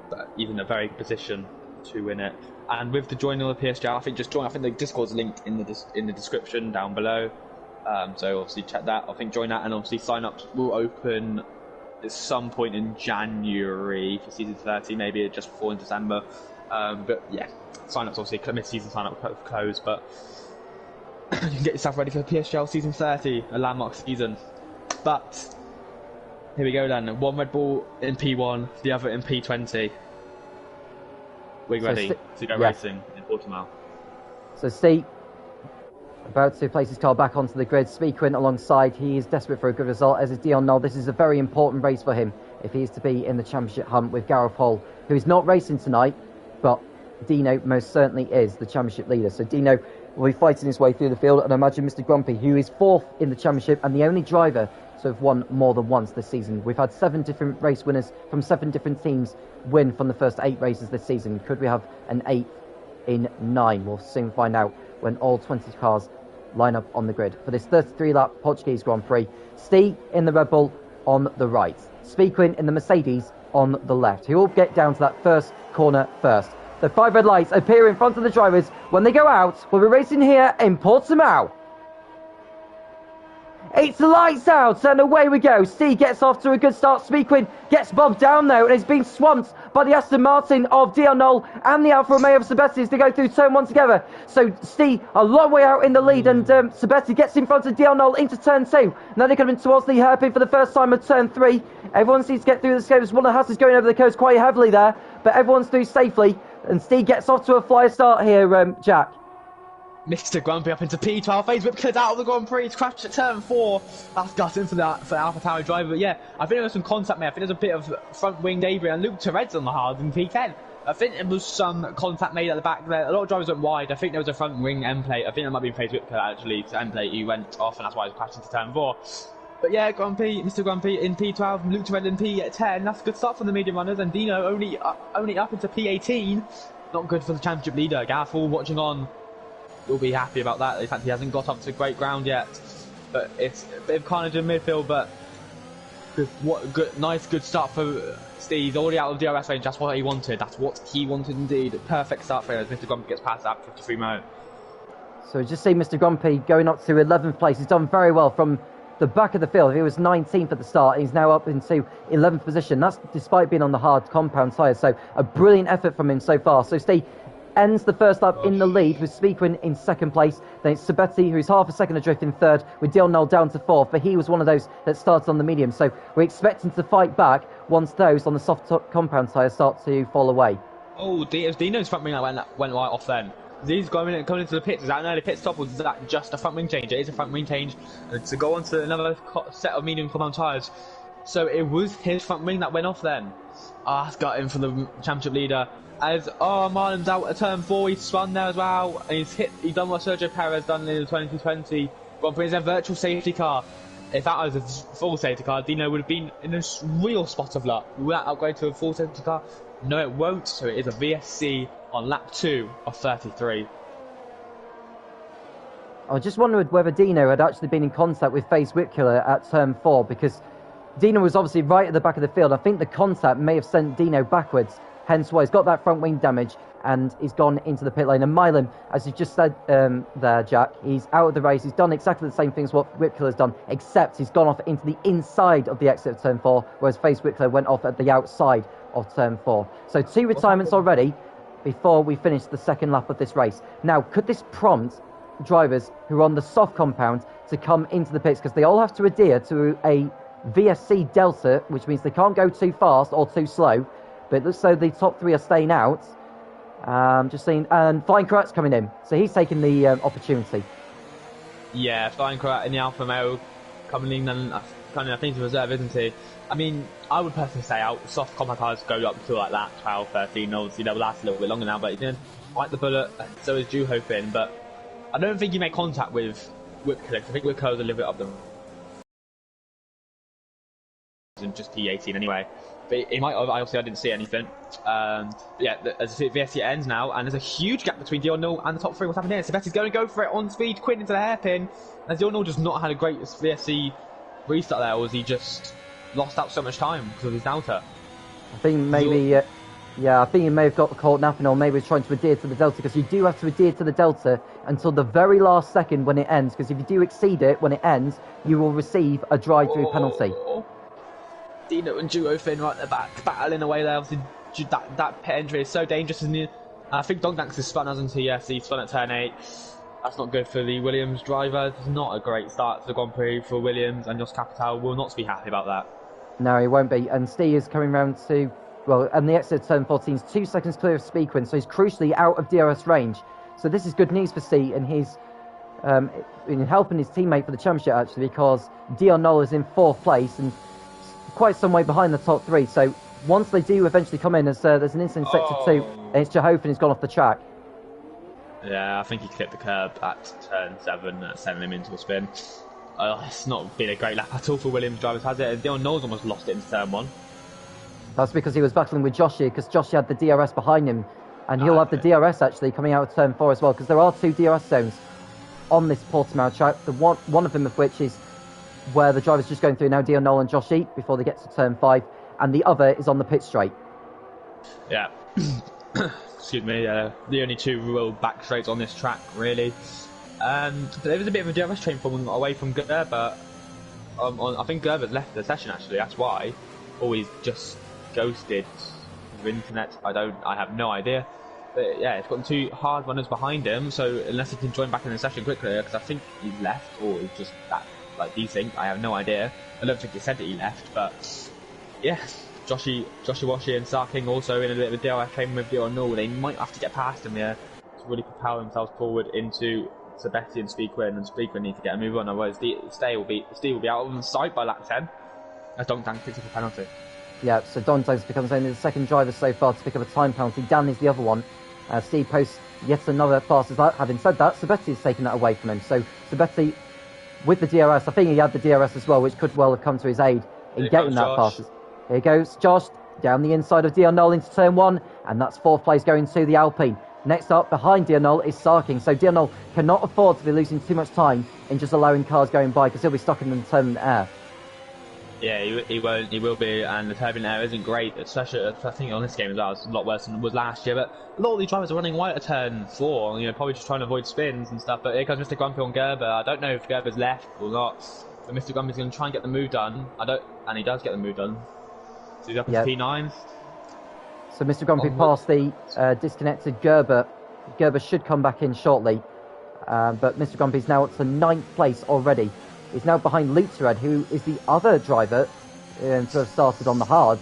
but he's in a very good position to win it. And with the joining of the PSGL, I think just join. I think the Discord's linked in the description down below. So obviously check that. I think join that, and obviously sign-ups will open at some point in January for season 30, maybe just before in December. But yeah, sign-ups obviously mid-season sign-up closed, but you can get yourself ready for PSGL season 30, a landmark season. But here we go then. One Red Bull in P1, the other in P20. We're ready to go racing in Portugal. So Steve, about to place his car back onto the grid. Speedquint alongside. He is desperate for a good result, as is Dion Noll. This is a very important race for him if he is to be in the championship hunt with Gareth Hall, who is not racing tonight, but Dino most certainly is the championship leader. So Dino will be fighting his way through the field, and I imagine Mr. Grumpy, who is 4th in the championship and the only driver to have won more than once this season. We've had 7 different race winners from 7 different teams win from the first 8 races this season. Could we have an 8th in 9? We'll soon find out when all 20 cars line up on the grid for this 33-lap Portuguese Grand Prix. Steve in the Red Bull on the right, Speedquint in the Mercedes on the left, who will get down to that first corner first. The 5 red lights appear in front of the drivers. When they go out, we'll be racing here in Portimao. It's the lights out, and away we go. Steve gets off to a good start. Speedquint gets bogged down, though, and is being swamped by the Aston Martin of Dion Noll and the Alfa Romeo of Sabetti as they go through turn 1 together. So Steve, a long way out in the lead, and Sabetti gets in front of Dion Noll into turn 2. Now they're coming towards the hairpin for the first time of turn 3. Everyone seems to get through the scopes. One of the Haas is going over the coast quite heavily there, but everyone's through safely, and Steve gets off to a flyer start here, Jack. Mr. Grumpy up into P12, phase whip cleared out of the Grand Prix, he's crashed at turn 4. That's gutting for the AlphaTauri driver, but yeah, I think there was some contact made. I think there's a bit of front wing debris, and Luke Tered's on the hard in P10. I think there was some contact made at the back there. A lot of drivers went wide. I think there was a front wing end plate. I think that might be phase whip clear actually. The end plate he went off, and that's why he crashed into turn 4. But yeah, Grumpy, Mr. Grumpy in P12, Luke Tered in P10. That's a good start from the medium runners, and Dino only up into P18. Not good for the championship leader. Gareth Hall watching on will be happy about that. In fact, he hasn't got up to great ground yet, but it's a bit of carnage in midfield. But nice good start for Steve. Already out of DRS range. That's what he wanted. That's what he wanted indeed. Perfect start for him as Mr. Grumpy gets past that 53 mode. So just see Mr. Grumpy going up to 11th place. He's done very well from the back of the field. He was 19th at the start. He's now up into 11th position. That's despite being on the hard compound tyres. So a brilliant effort from him so far. So Steve ends the first lap in the lead with Speakwin in second place. Then it's Sabetti, who's half a second adrift, in third, with Dion Knoll down to fourth. But he was one of those that started on the medium. So we're expecting to fight back once those on the soft compound tyres start to fall away. Oh, Dino's front wing that went right off then. He's coming into the pits. Is that an early pit stop, or is that just a front wing change? It is a front wing change to go on to another set of medium compound tyres. So it was his front wing that went off then. That's got him for the championship leader. As Marlin's out at turn 4, he's spun there as well, and he's done what Sergio Perez done in the 2020 Grand Prix. It's a virtual safety car. If that was a full safety car, Dino would have been in a real spot of luck. Will that upgrade to a full safety car? No, it won't. So it is a VSC on lap 2 of 33. I just wondered whether Dino had actually been in contact with Face Whitkiller at turn 4, because Dino was obviously right at the back of the field. I think the contact may have sent Dino backwards, hence why he's got that front wing damage and he's gone into the pit lane. And Milan, as you just said there, Jack, he's out of the race. He's done exactly the same thing as what Whitkiller's done, except he's gone off into the inside of the exit of turn 4, whereas Face Whitkiller went off at the outside of turn 4. So 2 retirements already before we finish the second lap of this race. Now, could this prompt drivers who are on the soft compound to come into the pits, because they all have to adhere to a VSC delta, which means they can't go too fast or too slow, but it looks so the top 3 are staying out. Just seeing, and Flying Carrat's coming in, so he's taking the opportunity. Yeah, Flying Carrat in the Alfa Romeo coming in, and I think to reserve, isn't he? I mean, I would personally say out soft compact cars go up to like that 12, 13. Obviously, they'll last a little bit longer now, but he's going to bite the bullet. So is Juho Finn, but I don't think he made contact with Whitkiller. I think Whitkiller's a little bit up them. And just P18 anyway. But he might have. Obviously, I didn't see anything. Yeah, as the VSC ends now, and there's a huge gap between Dion Knoll and the top 3. What's happening here? Sabetti's going to go for it on speed, Quinn into the hairpin. As Dion Knoll just not had a great VSC restart there, or was he just lost out so much time because of his delta? I think maybe, I think he may have got caught napping, or maybe he's trying to adhere to the delta, because you do have to adhere to the delta until the very last second when it ends, because if you do exceed it when it ends, you will receive a drive-through penalty. Dino and Juho Finn right at the back, battling away there. Obviously, that pit entry is so dangerous, isn't it? I think Dogdanks has spun, hasn't he? Yes, he's spun at turn 8. That's not good for the Williams driver. It's not a great start to the Grand Prix for Williams, and Jos Capitao will not be happy about that. No, he won't be. And Steve is coming round to, and the exit of turn 14 is 2 seconds clear of Speakwin, so he's crucially out of DRS range. So this is good news for Steve, and he's in helping his teammate for the championship, actually, because Dion Knoll is in 4th place and quite some way behind the top 3. So once they do eventually come in, there's an incident in sector 2, and it's Jehoven who's gone off the track. Yeah, I think he clipped the curb at turn 7, sending him into a spin. It's not been a great lap at all for Williams drivers, has it? Dion Knowles almost lost it in turn 1. That's because he was battling with Joshi, because Joshi had the DRS behind him, and he'll have the DRS actually coming out of turn 4 as well, because there are 2 DRS zones on this Portimao track. The one of them of which is where the driver's just going through now, Dion Knoll and Joshi, before they get to turn 5, and the other is on the pit straight. Yeah. Excuse me, the only 2 real back straights on this track, really. But there was a bit of a DRS train falling away from Gerber. I think Gerber's left the session, actually, that's why. Or he's just ghosted the internet. I have no idea. But yeah, it's got 2 hard runners behind him, so unless he can join back in the session quickly, because I think he's left, or he's just that, like, desync, I have no idea. I don't think he said that he left, but yeah. Joshi Washi and Star King also in a bit of a DRS train with Dion Knoll. They might have to get past him here to really propel themselves forward into Sabetti and Speaker need to get a move on, otherwise Steve will be out of sight by lap 10. As Dong picks up a penalty. Yeah, so Don Dogs becomes only the second driver so far to pick up a time penalty. Dan is the other one. Steve posts yet another pass as that. Having said that, Sabetti has taken that away from him. So Sabetti, with the DRS, I think he had the DRS as well, which could well have come to his aid in getting that pass. Here goes Josh down the inside of Dion Knoll into turn 1, and that's 4th place going to the Alpine. Next up, behind Dion Knoll is Sarking. So Dion Knoll cannot afford to be losing too much time in just allowing cars going by, because he'll be stuck in the turbulent air. Yeah, he won't. He will be, and the turbulent air isn't great, especially I think on this game as well. It's a lot worse than it was last year. But a lot of these drivers are running wide at turn 4, probably just trying to avoid spins and stuff. But here comes Mr. Grumpy on Gerber. I don't know if Gerber's left or not, but Mr. Grumpy's going to try and get the move done. And he does get the move done. So he's up in P9. So Mr. Grumpy passed the disconnected Gerber. Gerber should come back in shortly, but Mr. Grumpy's now up to 9th place already. He's now behind Lutzered, who is the other driver to have started on the hards.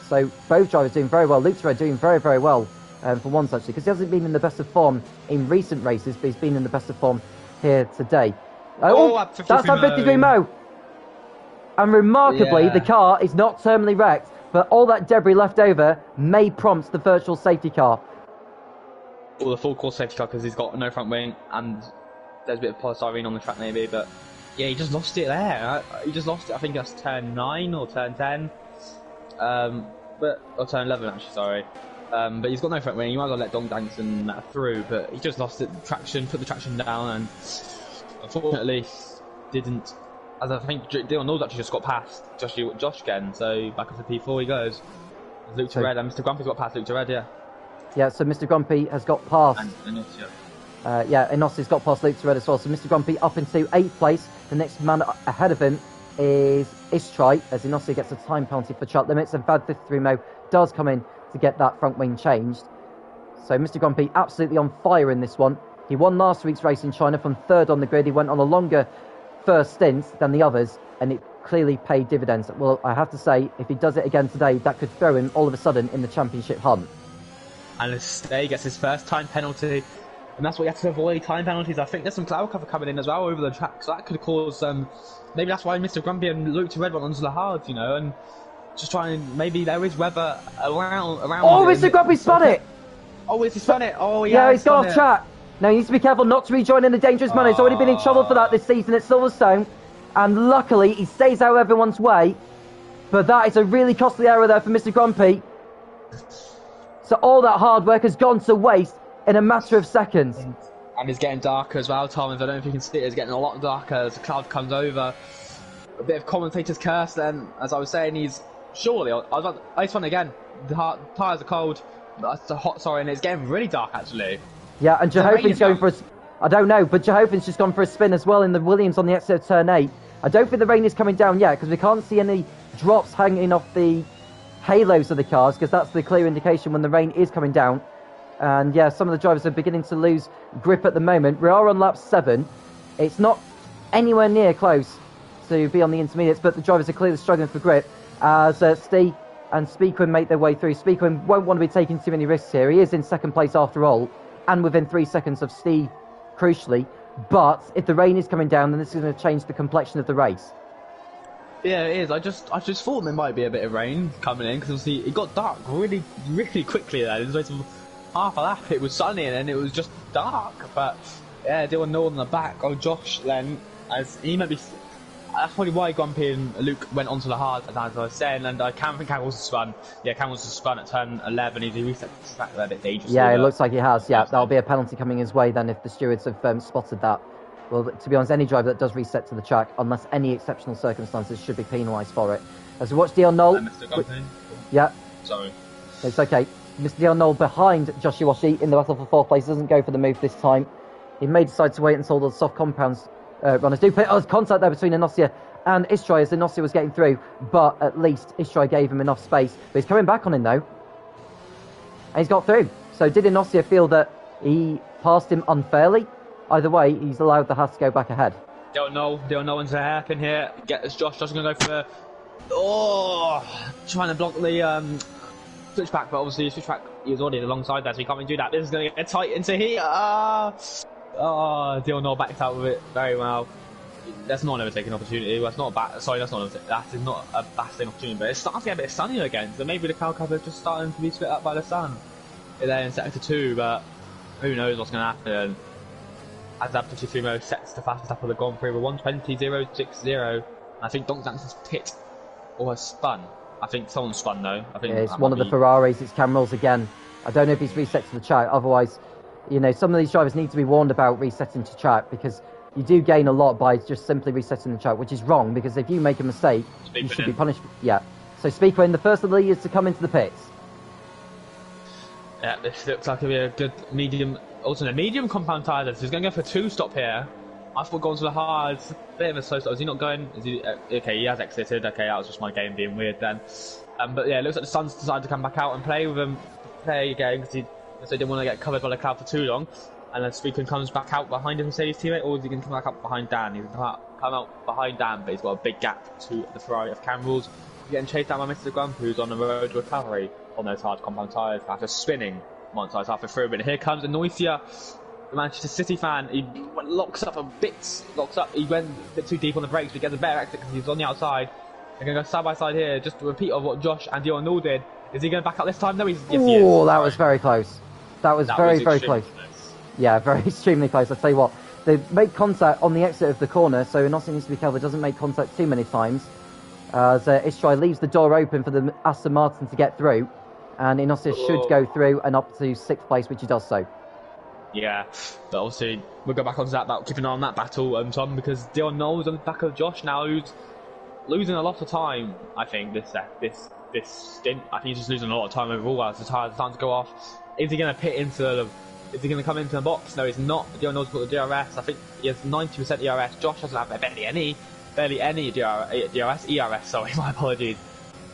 So both drivers doing very well. Lutzered doing very, very well for once, actually, because he hasn't been in the best of form in recent races, but he's been in the best of form here today. That's at 53 Mo. And remarkably, the car is not terminally wrecked, but all that debris left over may prompt the virtual safety car. Or the full course safety car, because he's got no front wing, and there's a bit of polystyrene on the track maybe, but yeah, he just lost it there. He just lost it, I think that's turn 9 or turn 10. Or turn 11 actually, sorry. But he's got no front wing, you might as well let Dong Dangson through, but he just lost it, put the traction down, and unfortunately didn't, as I think Dion Knowles actually just got past Josh again, so back up to P4 he goes. Luke to Red, and Mr. Grumpy's got past Luke to Red, yeah. Yeah, so Mr. Grumpy has got past... And Inossia. Inossi's got past Luke to Red as well, so Mr. Grumpy up into 8th place. The next man ahead of him is Istrai, as Inossi gets a time penalty for track limits, and Vad 53 Mo does come in to get that front wing changed. So Mr. Grumpy absolutely on fire in this one. He won last week's race in China from 3rd on the grid. He went on a longer first stint than the others, and it clearly paid dividends. Well, I have to say, if he does it again today, that could throw him all of a sudden in the championship hunt. And Stay gets his first time penalty, and that's what you have to avoid, time penalties. I think there's some cloud cover coming in as well over the track, so that could cause maybe that's why Mr. Grumpy and Luke to Red went onto the hards, and just trying, maybe there is weather around. Oh, Mr. Grumpy spun it! Oh, he spun it! Oh, yeah, he's got off track. Now he needs to be careful not to rejoin in a dangerous manner. He's already been in trouble for that this season at Silverstone, and luckily he stays out of everyone's way. But that is a really costly error there for Mr. Grumpy. So all that hard work has gone to waste in a matter of seconds. And it's getting darker as well, Tom. I don't know if you can see it, it's getting a lot darker as the cloud comes over. A bit of commentator's curse then, as I was saying, he's surely, ice fun again. The tyres are cold, that's a hot, and it's getting really dark actually. Yeah, and Jehoven's going for a... I don't know, but Jehoven's just gone for a spin as well in the Williams on the exit of turn 8. I don't think the rain is coming down yet, because we can't see any drops hanging off the halos of the cars, because that's the clear indication when the rain is coming down. And yeah, some of the drivers are beginning to lose grip at the moment. We are on lap 7. It's not anywhere near close to be on the intermediates, but the drivers are clearly struggling for grip as Steve and Speakwin make their way through. Speakwin won't want to be taking too many risks here. He is in second place after all, and within 3 seconds of Steve, crucially. But if the rain is coming down, then this is going to change the complexion of the race. Yeah, it is. I just thought there might be a bit of rain coming in, because obviously it got dark really, really quickly there. It was half a lap, it was sunny, and then it was just dark. But yeah, Dylan Knoll on the back of Josh then, as he might be. That's probably why Grumpy and Luke went onto the hard, as I was saying, and Cam was spun. Yeah, Cam was spun at turn 11. He reset the track a bit dangerously. Yeah, it looks like he has. Yeah, that'll be a penalty coming his way then if the stewards have spotted that. Well, to be honest, any driver that does reset to the track, unless any exceptional circumstances, should be penalised for it. As we watch Dion Knoll. Mr. Grumpy. Yeah. Sorry. It's okay. Mr. Dion Knoll behind Josh Iwashi in the battle for 4th place. Doesn't go for the move this time. He may decide to wait until the soft compounds runners do. But there's contact there between Inossia and Istrai as Inossia was getting through. But at least Istrai gave him enough space. But he's coming back on him though. And he's got through. So did Inossia feel that he passed him unfairly? Either way, he's allowed the Haas to go back ahead. Don't know into a hairpin here. Get this Josh. Josh is going to go for... trying to block the switchback, but obviously the switchback, he was already alongside there, so he can't really do that. This is going to get tight into here. Oh, Dion Nor backed out with it very well. That's not an overtaking opportunity. That's not a bad. Sorry, that is not a battling opportunity. But it's starting to get a bit sunnier again, so maybe the cloud cover is just starting to be split up by the sun. They're in sector 2, but who knows what's going to happen. As F13 sets the fastest lap of the Grand Prix with 1:20.060. I think Donk-Dank's pit or has spun. I think someone's spun though. I think it's one of the Ferraris. It's Cam Mills again. I don't know if he's reset to the track. Otherwise, you know, some of these drivers need to be warned about resetting to track, because you do gain a lot by just simply resetting the track, which is wrong, because if you make a mistake, you should be punished. Yeah. So Speakwin, the first of the leaders to come into the pits. Yeah, this looks like it'll be a good medium, also a medium compound tyre. So he's going to go for a 2-stop here. I thought going to the hard, it's a bit of a slow stop. Is he not going? Is he? Okay, he has exited. Okay, that was just my game being weird then. But yeah, it looks like the Suns decided to come back out and play with him, play again, because they didn't want to get covered by the cloud for too long. And then Speakwin comes back out behind his Mercedes teammate, or is he going to come back out behind Dan? He's going to come out behind Dan, but he's got a big gap to the Ferrari of Cam Mills. He's getting chased down by Mr. Grump, who's on the road to recovery on those hard compound tyres after spinning montage after through. But here comes Anoisia, the Manchester City fan. He locks up. He went a bit too deep on the brakes, but he gets a better exit because he's on the outside. They're going to go side by side here, just a repeat of what Josh and Dion Nor did. Is he going to back up this time? No, yes, he is. Oh, that was very close. That was very close. Yeah, very extremely close. I'll tell you what, they made contact on the exit of the corner, so Inossi needs to be careful, doesn't make contact too many times. As Istrai leaves the door open for the Aston Martin to get through, and Inossi should go through and up to 6th place, which he does so. Yeah, but obviously we'll go back onto that, about keeping an eye on that battle, Tom, because Dion Nol's on the back of Josh now, who's losing a lot of time. I think this stint. I think he's just losing a lot of time overall as the tyres are starting to go off. Is he going to pit into the? Is he going to come into the box? No, he's not. Dion Nol's got the DRS. I think he has 90% DRS. Josh doesn't have barely any DRS. ERS. Sorry, my apologies.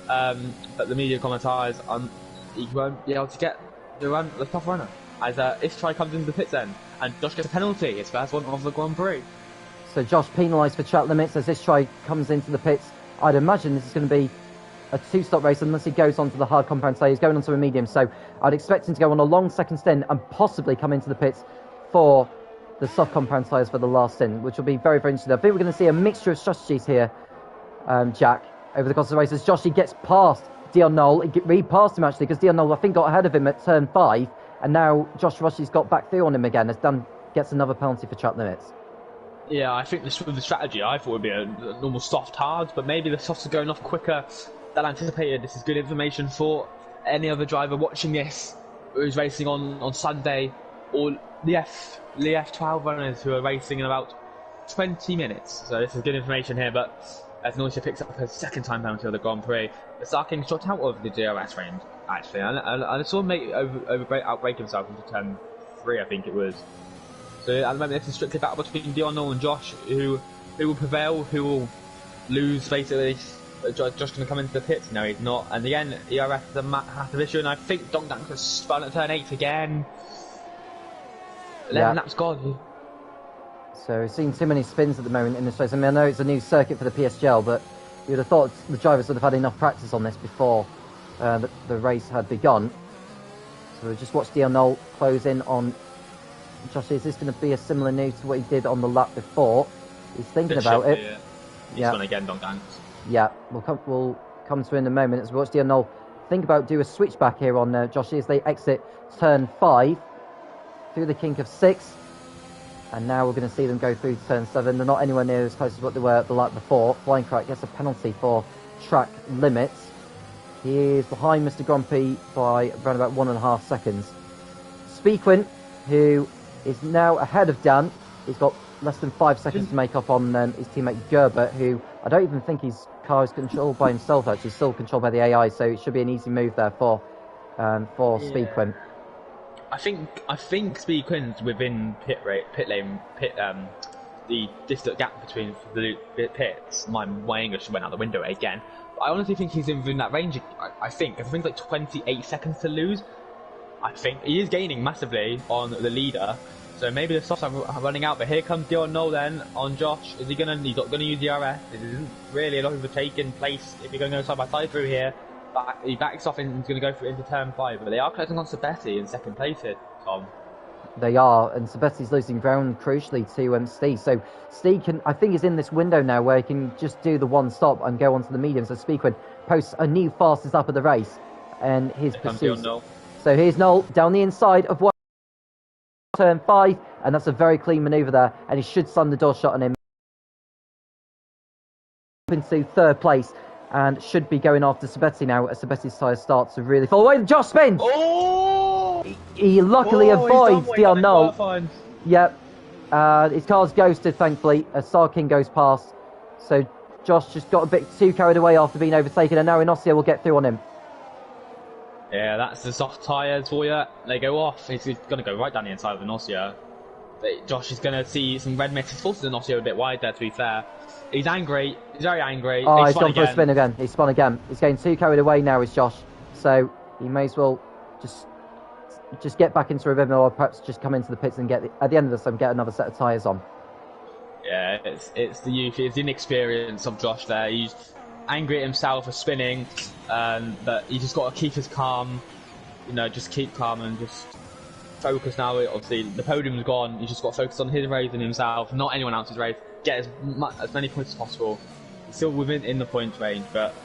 But the media commentators, he won't be able to get the top runner as Istrai comes into the pit then, and Josh gets a penalty. His first one of the Grand Prix. So Josh penalised for track limits as Istrai comes into the pits. I'd imagine this is going to be a 2-stop race unless he goes onto the hard compound tyre. He's going onto a medium, so I'd expect him to go on a long second stint and possibly come into the pits for the soft compound tyres for the last stint, which will be very, very interesting. I think we're going to see a mixture of strategies here, Jack, over the course of the race as Joshy gets past Dion Nol. He passed him actually, because Dion Nol I think got ahead of him at turn 5, and now Josh Roshi's got back through on him again as Dan gets another penalty for track limits. Yeah, I think this with the strategy I thought would be a normal soft hard, but maybe the softs are going off quicker than anticipated. This is good information for any other driver watching this who's racing on Sunday, or the F12 runners who are racing in about 20 minutes. So this is good information here, but as Noisia picks up her second time penalty of the Grand Prix, the Star King shot out of the DRS range, actually. And I saw him outbreak himself into turn 3, I think it was. So at the moment, it's a strictly battle between Dion Nol and Josh, who will prevail, who will lose, basically. Josh going to come into the pits? No, he's not. And again, ERS is a massive issue, and I think Donk-Dank has spun at turn 8 again. 11 laps gone. So we've seen too many spins at the moment in this race. I mean, I know it's a new circuit for the PSGL, but you would have thought the drivers would have had enough practice on this before the race had begun. So we'll just watch Dion Nol close in on Josh. Is this going to be a similar news to what he did on the lap before? He's thinking about it. He's spun again, Donk-Dank. Yeah, we'll come to in a moment as we watch Dion Nol think about do a switchback here on Joshi as they exit turn 5 through the kink of 6, and now we're going to see them go through turn 7. They're not anywhere near as close as what they were the lap before. Flying Crack gets a penalty for track limits. He is behind Mr. Grumpy by around about 1.5 seconds. Speakwin, who is now ahead of Dan, he's got less than 5 seconds to make up on his teammate Gerbert, who I don't even think his car is controlled by himself, actually, still controlled by the AI, so it should be an easy move there for Speakwin. I think Speakwin's within the distant gap between the pits. My English went out the window again. But I honestly think he's within that range. I think like 28 seconds to lose. I think he is gaining massively on the leader. So maybe the softs are running out, but here comes Dion Nol then on Josh. He's not going to use DRS. This isn't really a lot of overtaking place if you're going to go side by side through here. But he backs off and he's going to go into turn 5. But they are closing on to Betty in second place here, Tom. They are, and Sabetti's losing ground crucially to Steve. So Steve can, I think, is in this window now where he can just do the one stop and go onto the medium. So Speedquin posts a new fastest lap of the race, and his pursuit. So here's Noel down the inside of turn 5, and that's a very clean manoeuvre there, and he should slam the door shot on him into third place, and should be going after Sabetti now as Sabetti's tyre starts to really fall away. Josh spins! Oh! He luckily avoids Dion Noel. Yep. His car's ghosted, thankfully, as Sarkin goes past. So Josh just got a bit too carried away after being overtaken, and now Inossia will get through on him. Yeah, that's the soft tyres for you. They go off. He's going to go right down the inside of Inossia. Josh is going to see some red mist. He's forced Inossia a bit wide there, to be fair. He's angry. He's very angry. Oh, he's gone for a spin again. He's spun again. He's getting too carried away now, is Josh. So he may as well just get back into a rhythm, or perhaps just come into the pits and get, at the end of the time, get another set of tyres on. Yeah, it's the youth, it's the inexperience of Josh there. He's angry at himself for spinning, but he just got to keep his calm, just keep calm and just focus now. Obviously, the podium's gone. He's just got to focus on his race and himself, not anyone else's race. Get as many points as possible. He's still within the points range, but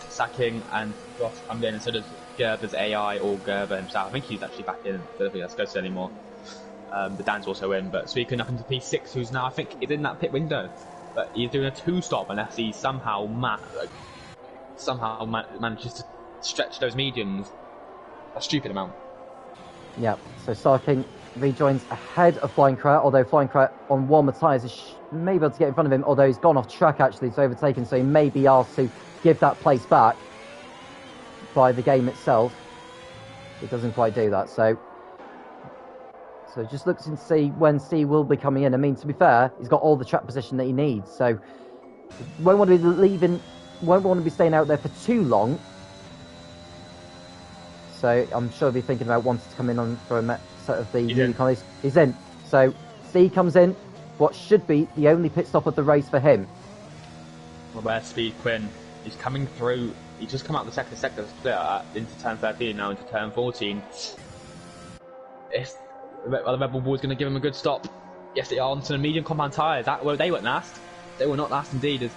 Sacking and Josh come in instead of Gerber's AI or Gerber himself. I think he's actually back in. I don't think that's ghosted anymore. The Dan's also in, but speaking up into P6, who's now, I think, is in that pit window. But he's doing a 2-stop unless he somehow manages to stretch those mediums a stupid amount. Yeah, so Sarking rejoins ahead of Flying Crat, although Flying Crat on warmer tyres may be able to get in front of him, although he's gone off track actually to overtaken, so he may be asked to give that place back by the game itself. It doesn't quite do that, so just looks to see when Steve will be coming in. I mean, to be fair, he's got all the track position that he needs, so won't want to be staying out there for too long. So I'm sure he'll be thinking about wanting to come in on for a set of the Unicorn. He's in. So Steve comes in, what should be the only pit stop of the race for him. Well, there's Speedquin. He's coming through. He's just come out the sector split into turn 13, now into turn 14. The Red Bull Boys going to give him a good stop. Yes, they are onto the medium compound tyres. Well, they weren't last. They were not last indeed, as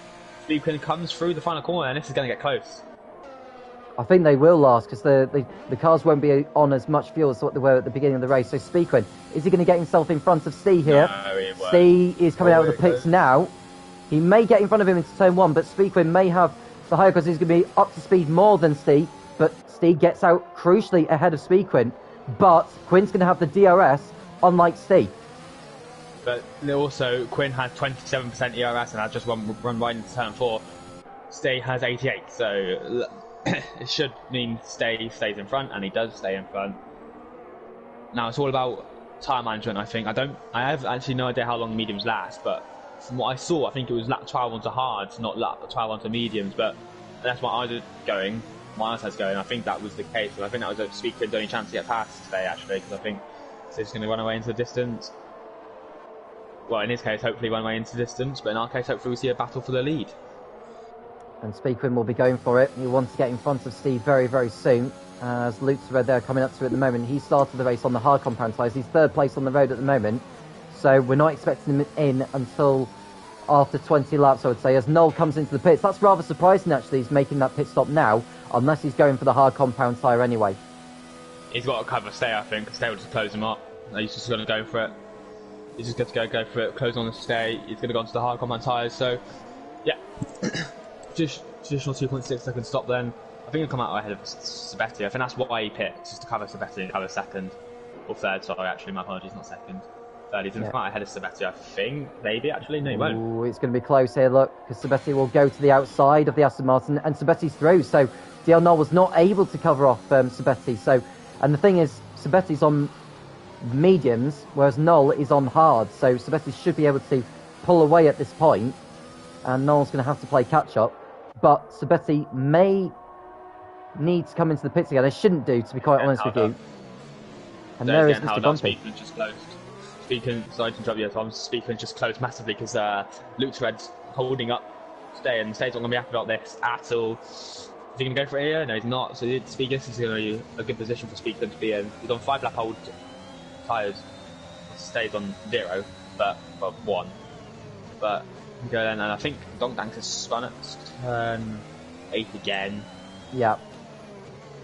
Speedquin comes through the final corner, and this is going to get close. I think they will last, because the cars won't be on as much fuel as what they were at the beginning of the race. So Speedquin, is he going to get himself in front of Steve here? No, he won't. Steve is coming out of the pits now. He may get in front of him into turn 1, but Speedquin may have the higher, because he's going to be up to speed more than Steve. But Steve gets out crucially ahead of Speedquin. But Quinn's going to have the DRS, unlike Steve. But also, Quinn has 27% ERS and has just run right into turn 4. Stay has 88, so it should mean Stay stays in front, and he does stay in front. Now it's all about tyre management. I think I have actually no idea how long mediums last, but from what I saw, I think it was lap 12 onto hards, not lap 12 onto mediums. But that's what I was going. My eyes going. I think that was the case. I think that was Speedquin's only chance to get past today, actually, because I think he's going to run away into the distance. Well, in his case, hopefully run away into the distance, but in our case, hopefully we see a battle for the lead. And Speedquin will be going for it. He wants to get in front of Steve very, very soon. As Luke's Red there coming up to it at the moment. He started the race on the hard compound tyres. He's third place on the road at the moment. So we're not expecting him in until after 20 laps, I would say, as Noel comes into the pits. That's rather surprising, actually. He's making that pit stop now, unless he's going for the hard compound tyre anyway. He's got to cover Stay, I think, because Stay will just close him up. He's just going to go for it. He's just going to go for it, close on the Stay. He's going to go onto the hard compound tyres. So, yeah. Just traditional 2.6 second stop then. I think he'll come out ahead of Sabetti. I think that's why he picked, just to cover Sabetti and cover second. Or third, sorry, actually, my apologies, not second. Third, he's going to come out ahead of Sabetti, I think. Maybe, actually, no, he won't. Ooh, it's going to be close here, look, because Sabetti will go to the outside of the Aston Martin, and Sabetti's through. So DL Noel was not able to cover off Sabetti. So, and the thing is, Sabetti's on mediums, whereas Noel is on hard. So Sabetti should be able to pull away at this point, and Noel's going to have to play catch-up. But Sabetti may need to come into the pits again. They shouldn't do, to be quite honest with you. And there is Mr. Bumpy. Speedquin just closed. Sorry to interrupt you, Tom. Speedquin just closed massively because Luke's Red's holding up Stay, and Stay's not going to be happy about this at all. Is he going to go for it here? No, he's not. So this is going to be a good position for Speedquin to be in. He's on 5 lap old tyres. stays on 0, but well 1. But we go then, and I think Dongdanks has spun at turn 8 again. Yeah.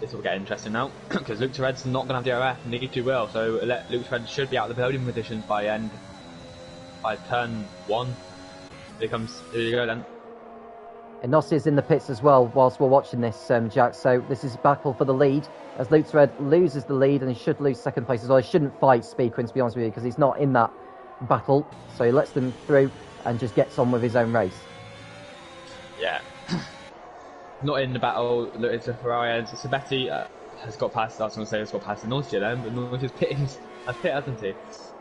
This will get interesting now, because Luke Red's not going to have DRS, and Niki will, so Luke Red should be out of the podium positions by turn 1. Here you go then. Enossi is in the pits as well whilst we're watching this, Jack, so this is a battle for the lead, as Luke Red loses the lead, and he should lose second place as well. He shouldn't fight Speedquin, to be honest with you, because he's not in that battle, so he lets them through and just gets on with his own race. Yeah. Not in the battle, it's a Ferrari, and Sabetti has got past, I was going to say has got past the Nausea then, but Nausea's has pit, hasn't he?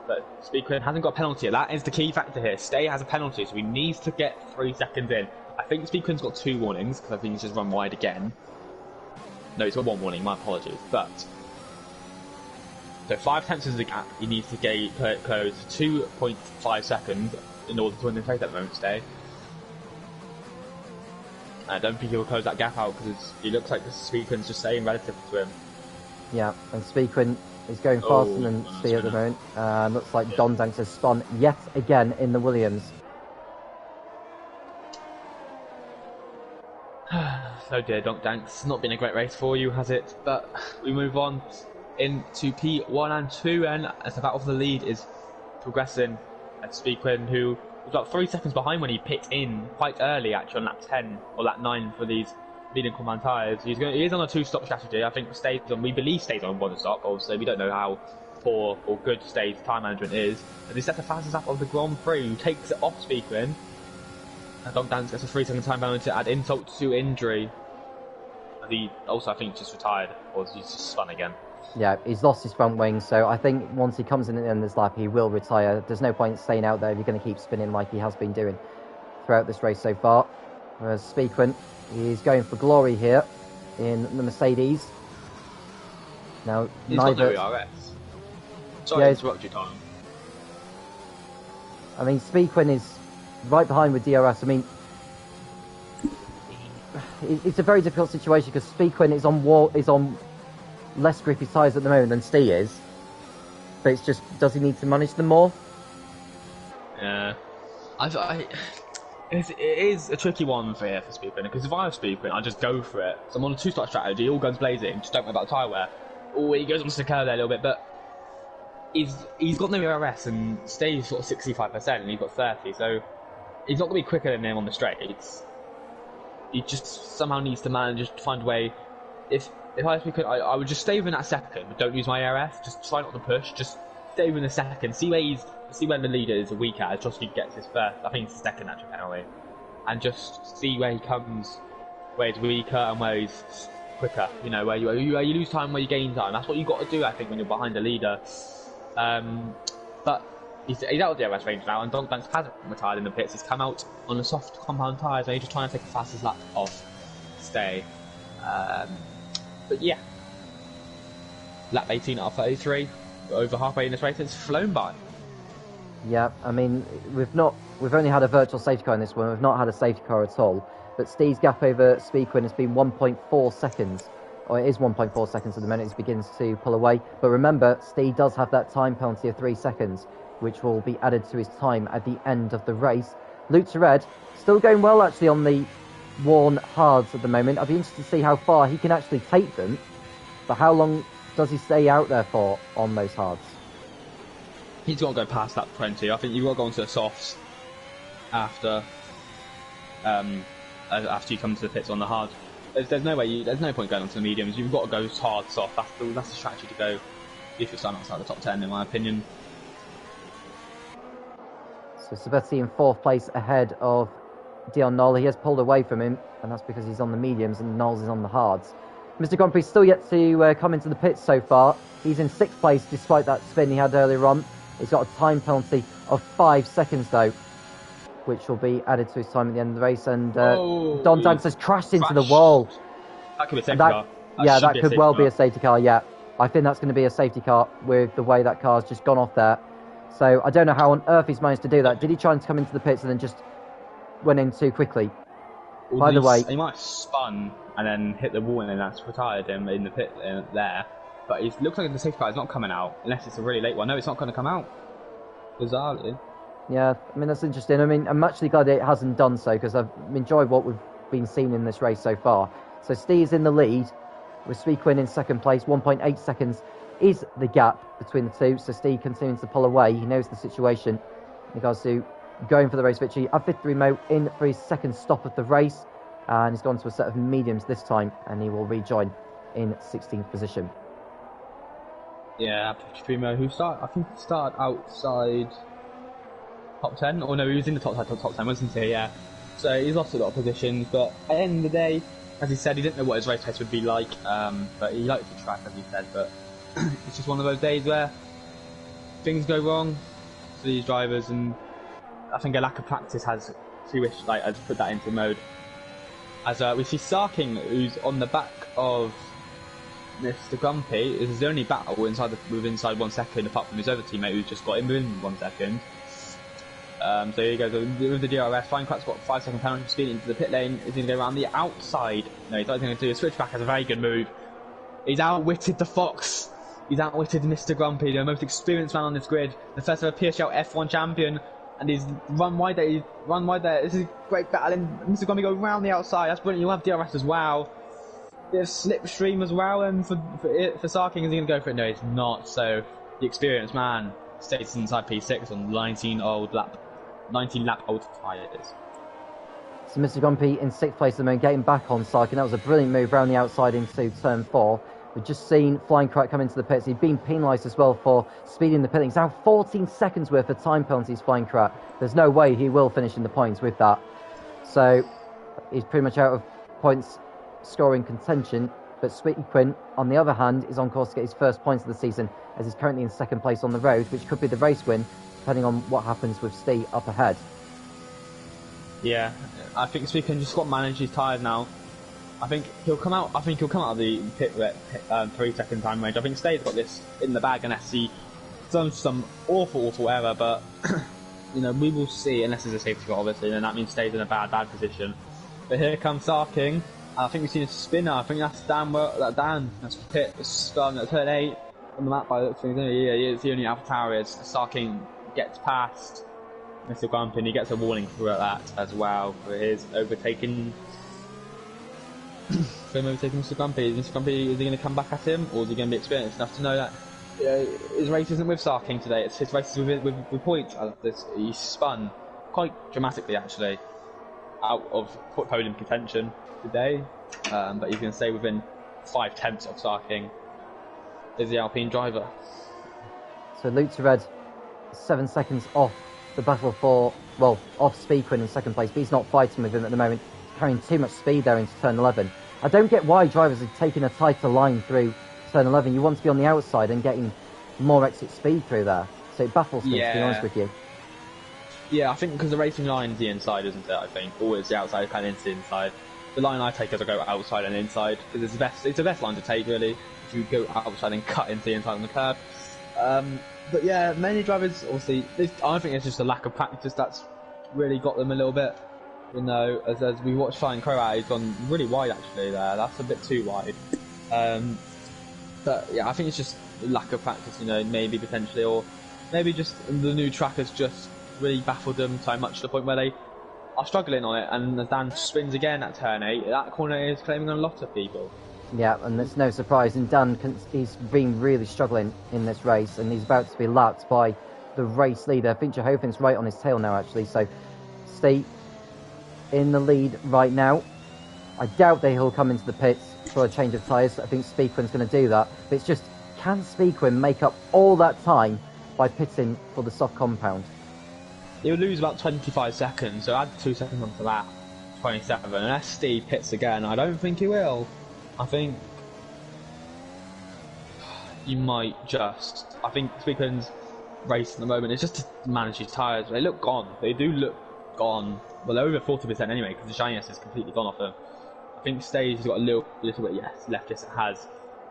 But Speedquin hasn't got a penalty. That is the key factor here. Stay has a penalty, so he needs to get 3 seconds in. I think Speedquin's got 2 warnings, because I think he's just run wide again. No, he's got 1 warning, my apologies. But, so 5 tenths is the gap. He needs to close 2.5 seconds in order to win the race at the moment, Stay. I don't think he will close that gap out, because he looks like the Speedquin's just staying relative to him. Yeah, and Speedquin is going faster than Stee at the moment. Looks like Dongdanks has spun yet again in the Williams. So dear Dongdanks, not been a great race for you, has it? But we move on into P1 and 2, and as the battle for the lead is progressing at Speedquin, who was about 3 seconds behind when he pit in quite early, actually on lap 10 or lap 9 for these medium compound tyres. He is on a 2-stop strategy. I think we believe stays on 1 stop. Obviously, we don't know how poor or good Stay's time management is. And he sets the fastest lap of the Grand Prix, who takes it off Speedquin. And Dongdanks gets a 3-second time penalty to add insult to injury. And he also, I think, just retired, or he's just spun again. Yeah, he's lost his front wing, so I think once he comes in at the end of this lap, he will retire. There's no point staying out there if you're going to keep spinning like he has been doing throughout this race so far. Whereas Speedquin, he's going for glory here in the Mercedes. Now, he's neither... got no ERS. Sorry to interrupt you, Tom. I mean, Speedquin is right behind with DRS. I mean, it's a very difficult situation because Speedquin is on less grippy tyres at the moment than Stee is. But it's just, does he need to manage them more? Yeah. It is a tricky one for Speedquin, because if I have Speedquin, I just go for it. So I'm on a 2-start strategy, all guns blazing, just don't worry about tyre wear. Oh, he goes onto the curve there a little bit, but he's got no ERS and stays sort of 65%, and he's got 30, so he's not going to be quicker than him on the straights. He just somehow needs to manage to find a way. If I Speedquin, I would just stay within that second, but don't use my ERS. Just try not to push. Just stay within a second. See where the leader is weak at. Just he gets his first. I think it's his second actual penalty, and just see where he comes, where he's weaker and where he's quicker. You know, where you lose time, where you gain time. That's what you got to do, I think, when you're behind a leader. But he's out of the DRS range now, and Dongdanks hasn't retired in the pits. He's come out on the soft compound tyres, and he's just trying to take the fastest lap off Stay. But yeah, lap 18 out of 33, over halfway in this race, it's flown by. Yeah, I mean, we've only had a virtual safety car in this one. We've not had a safety car at all. But Stee's gap over Speedquin has been 1.4 seconds. Or it is 1.4 seconds at the minute. He begins to pull away. But remember, Stee does have that time penalty of 3 seconds, which will be added to his time at the end of the race. Luke Red still going well, actually, on the worn hards at the moment. I'd be interested to see how far he can actually take them. But how long does he stay out there for on those hards? He's got to go past that 20. I think you've got to go onto the softs after you come to the pits on the hard. There's no point going onto the mediums. You've got to go hard, soft. That's the strategy to go if you're starting outside the top 10, in my opinion. So Sabetti in 4th place ahead of Dion Knoll. He has pulled away from him, and that's because he's on the mediums and Knowles is on the hards. Mr. Grand Prix still yet to come into the pits so far. He's in 6th place despite that spin he had earlier on. He's got a time penalty of 5 seconds though, which will be added to his time at the end of the race. And Dongdanks has crashed into the wall. That could be a safety car. That could well be a safety car, yeah. I think that's going to be a safety car with the way that car's just gone off there. So I don't know how on earth he's managed to do that. Did he try and come into the pits and then just went in too quickly? By the way, he might have spun and then hit the wall and then that's retired him in the pit there. But it looks like the safety car is not coming out unless it's a really late one. No, it's not going to come out. bizarrely. Yeah, I mean, that's interesting. I mean, I'm actually glad it hasn't done so because I've enjoyed what we've been seeing in this race so far. So Steve's in the lead with Speakwin in second place. 1.8 seconds is the gap between the two. So Steve continues to pull away. He knows the situation in regards to going for the race victory. F13 Mo in for his second stop of the race. And he's gone to a set of mediums this time. And he will rejoin in 16th position. Yeah, F13 Mo, I think he started outside top 10. Or no, he was in the top 10, wasn't he? Yeah. So he's lost a lot of positions. But at the end of the day, as he said, he didn't know what his race pace would be like. But he liked the track, as he said. But it's just one of those days where things go wrong for these drivers, and I think a lack of practice has put that into mode. As we see Sarking, who's on the back of Mr. Grumpy. This is the only battle within 1 second, apart from his other teammate who's just got him within 1 second. So here he goes with the DRS. Flying Crack's got 5 second penalty for speeding into the pit lane. He's going to go around the outside. No, he's not going to do a switchback. Has a very good move. He's outwitted the Fox. He's outwitted Mr. Grumpy, the most experienced man on this grid, the first ever PSGL F1 champion, and he's run wide there. This is a great battle, and Mr. Grumpy goes round the outside. That's brilliant. You'll have DRS as well. Bit of slipstream as well, and for Sarking, is he going to go for it? No, he's not. So the experienced man stays inside P6 on 19 lap old tyres. So Mr. Grumpy in 6th place at the moment, getting back on Sarkin. That was a brilliant move round the outside into turn 4. We've just seen Flying Crack come into the pits. He's been penalised as well for speeding the pitting. He's now 14 seconds worth of time penalties, Flying Crack. There's no way he will finish in the points with that. So he's pretty much out of points scoring contention. But Speakwin, on the other hand, is on course to get his first points of the season, as he's currently in 2nd place on the road, which could be the race win, depending on what happens with Steve up ahead. Yeah, I think Speakwin just got to manage his tyres now. I think he'll come out of the pit 3 second time range. I think Stade's got this in the bag unless he does some awful error, but you know, we will see, unless there's a safety car obviously, then that means Stade's in a bad position. But here comes Sarking. I think we've seen a spinner. I think that's Dan. That's pit spun at turn 8 on the map by the looks of things. Yeah, the only Alpha Tower is Sarking gets past Mr. Grumpy, and he gets a warning for that as well for his overtaking. For him overtaking Mr. Grumpy. Mr. Grumpy, is he going to come back at him, or is he going to be experienced enough to know that his race isn't with Sarking today? It's his race is with points. He spun quite dramatically actually out of podium contention today, but he's going to stay within 5/10 of Sarking. Is the Alpine driver. So Luke Red 7 seconds off the battle for, well, off Speakwin in 2nd place, but he's not fighting with him at the moment. He's carrying too much speed there into turn 11. I don't get why drivers are taking a tighter line through turn 11. You want to be on the outside and getting more exit speed through there. So it baffles me, to be honest with you. Yeah, I think because the racing line's the inside, isn't it? I think always the outside, kind of into the inside. The line I take is I go outside and inside because it's the best line to take really. If you go outside and cut into the inside on the curb. But yeah, many drivers obviously. I think it's just a lack of practice that's really got them a little bit. You know, as we watch Flying Crow out, he's gone really wide actually there. That's a bit too wide. But yeah, I think it's just a lack of practice. You know, maybe potentially, or maybe just the new track has just really baffled them so much to the point where they are struggling on it. And as Dan spins again at turn 8, that corner is claiming a lot of people. Yeah, and it's no surprise. And Dan, he's been really struggling in this race, and he's about to be lapped by the race leader. I think Jehovin's right on his tail now, actually. So, Steve in the lead right now. I doubt that he'll come into the pits for a change of tyres. I think Speakwin's going to do that. But it's just, can Speakwin make up all that time by pitting for the soft compound? He'll lose about 25 seconds, so add 2 seconds onto that. 27. Unless Steve pits again, I don't think he will. I think you might just. I think Speakwin's race at the moment is just to manage his tyres. They look gone. They do look gone. Well, they're over 40% anyway because the shininess is completely gone off them. I think Stage has got a little bit, left. Yes, it has.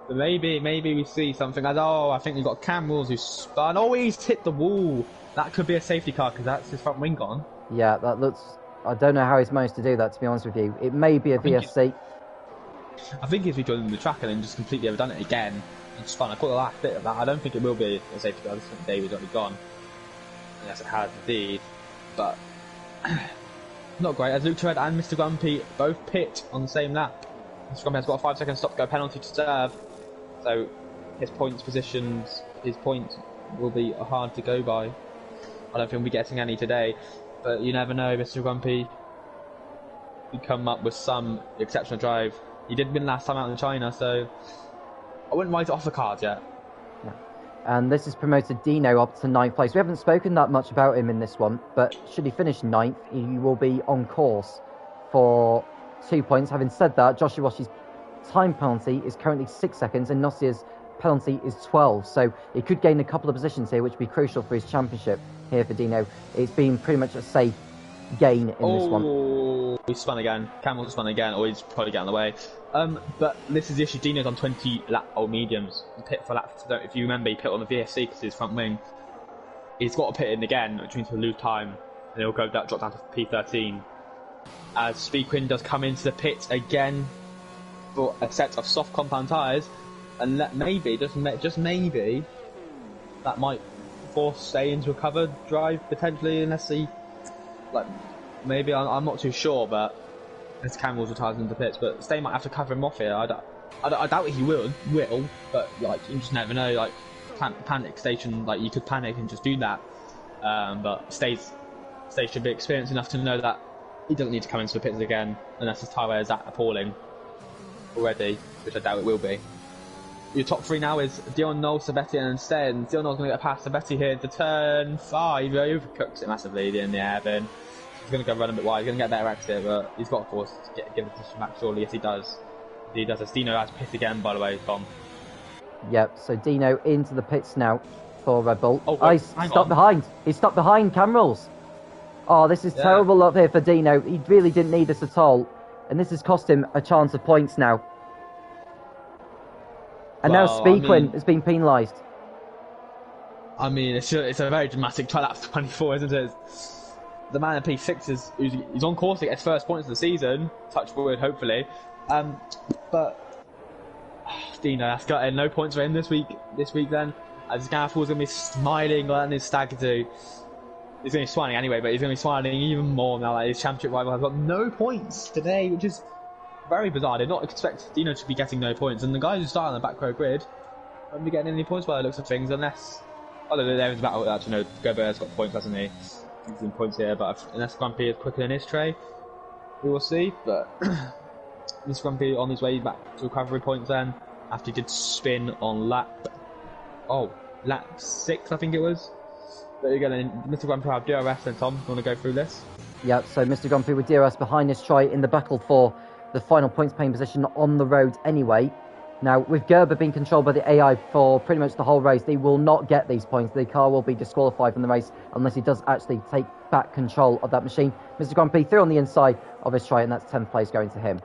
But maybe we see something as, I think we've got Cam Rules who spun. Oh, he's hit the wall. That could be a safety car because that's his front wing gone. Yeah, that looks. I don't know how he's managed to do that, to be honest with you. It may be a VSC. I think if he joined the track and then just completely overdone it again and spun, I caught the last bit of that. I don't think it will be a safety car. I just think David's already gone. Yes, it has indeed. But not great, as Luke Red and Mr. Grumpy both pit on the same lap. Mr. Grumpy has got a 5-second stop-go penalty to serve, so his points will be hard to go by. I don't think we'll be getting any today, but you never know, Mr. Grumpy. You come up with some exceptional drive. He did win last time out in China, so I wouldn't write it off the cards yet. And this has promoted Dino up to 9th place. We haven't spoken that much about him in this one, but should he finish 9th, he will be on course for 2 points. Having said that, Joshua Wash's time penalty is currently 6 seconds, and Nossia's penalty is 12. So he could gain a couple of positions here, which would be crucial for his championship here for Dino. It's been pretty much a safe gain in this one. He's spun again. Camel's spun again, or he's probably getting in the way. But this is the issue. Dino's on 20 lap old mediums. He pit for lap. If you remember, he pit on the VSC because his front wing. He's got to pit in again, which means he'll lose time, and he'll drop down to P13. As Speedquin does come into the pit again for a set of soft compound tyres, and that maybe, just maybe, that might force Stay into a covered drive potentially, unless he, maybe I'm not too sure, but as Campbell's retires into the pits, but Stay might have to cover him off here. I doubt he will, but you just never know. Panic station, you could panic and just do that. But Stay should be experienced enough to know that he doesn't need to come into the pits again unless his tyre wear is that appalling already, which I doubt it will be. Your top 3 now is Dion, Noel, Sabetti and Sten. Dion Noel's going to get past Sabetti here to turn 5. He overcooks it massively in the air bin. He's going to go run a bit wide. He's going to get a better exit, but he's got, of course, to give the position back, surely. Yes, he does. He does. As Dino has pit again, by the way, gone. Yep, so Dino into the pits now for Red Bull. He's stopped behind. He's stopped behind Camrals. Oh, this is terrible up here for Dino. He really didn't need this at all. And this has cost him a chance of points now. And now Speedquin has been penalised. I mean, it's a very dramatic 24, isn't it? The man in P6 he's on course to get his first points of the season. Touch wood, hopefully. But Dino, that's got no points for him this week. Then, as Gaffel's going to be smiling like his stag do. He's going to be smiling anyway, but he's going to be smiling even more now that his championship rival has got no points today, which is very bizarre. I did not expect Dino to be getting no points, and the guys who start on the back row grid won't be getting any points by the looks of things, unless... Although there is a battle, actually, no, Gobert's got points, hasn't he? He's in points here, but unless Grumpy is quicker than his tray, we will see. But Mr. Grumpy on his way back to recovery points then, after he did spin on lap 6, I think it was. But again, Mr. Grumpy will have DRS and Tom, you want to go through this? Yeah, so Mr. Grumpy with DRS behind his try in the battle for the final points paying position on the road anyway. Now, with Gerber being controlled by the AI for pretty much the whole race, they will not get these points. The car will be disqualified from the race unless he does actually take back control of that machine. Mr. Grumpy through on the inside of his try, and that's 10th place going to him.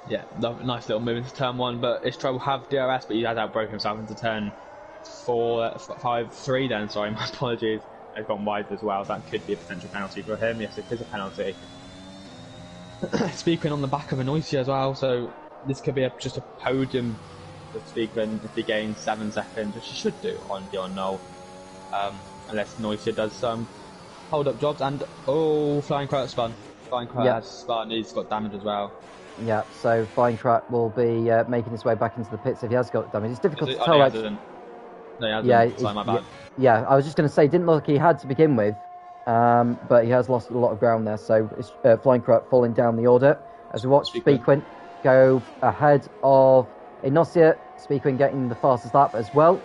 Yeah, nice little move into turn 1, but his try will have DRS, but he has outbroken himself into turn 3 then, sorry, my apologies. He's gone wide as well, so that could be a potential penalty for him. Yes, it is a penalty. Speedquin on the back of Anoisia as well, so this could be just a podium for Speedquin if he gains 7 seconds, which he should do on Dion Noel, unless Anoisia does some hold-up jobs. And Flying Crow spun. Flying Crow has spun, he's got damage as well. Yeah, so Flying Crow will be making his way back into the pits if he has got damage. It's difficult to tell. No, he hasn't. Sorry, my bad. Yeah, I was just going to say, didn't look like he had to begin with, but he has lost a lot of ground there, so it's Flying Crow falling down the order. As we watch Speedquin go ahead of Inosia, Speedquin getting the fastest lap as well.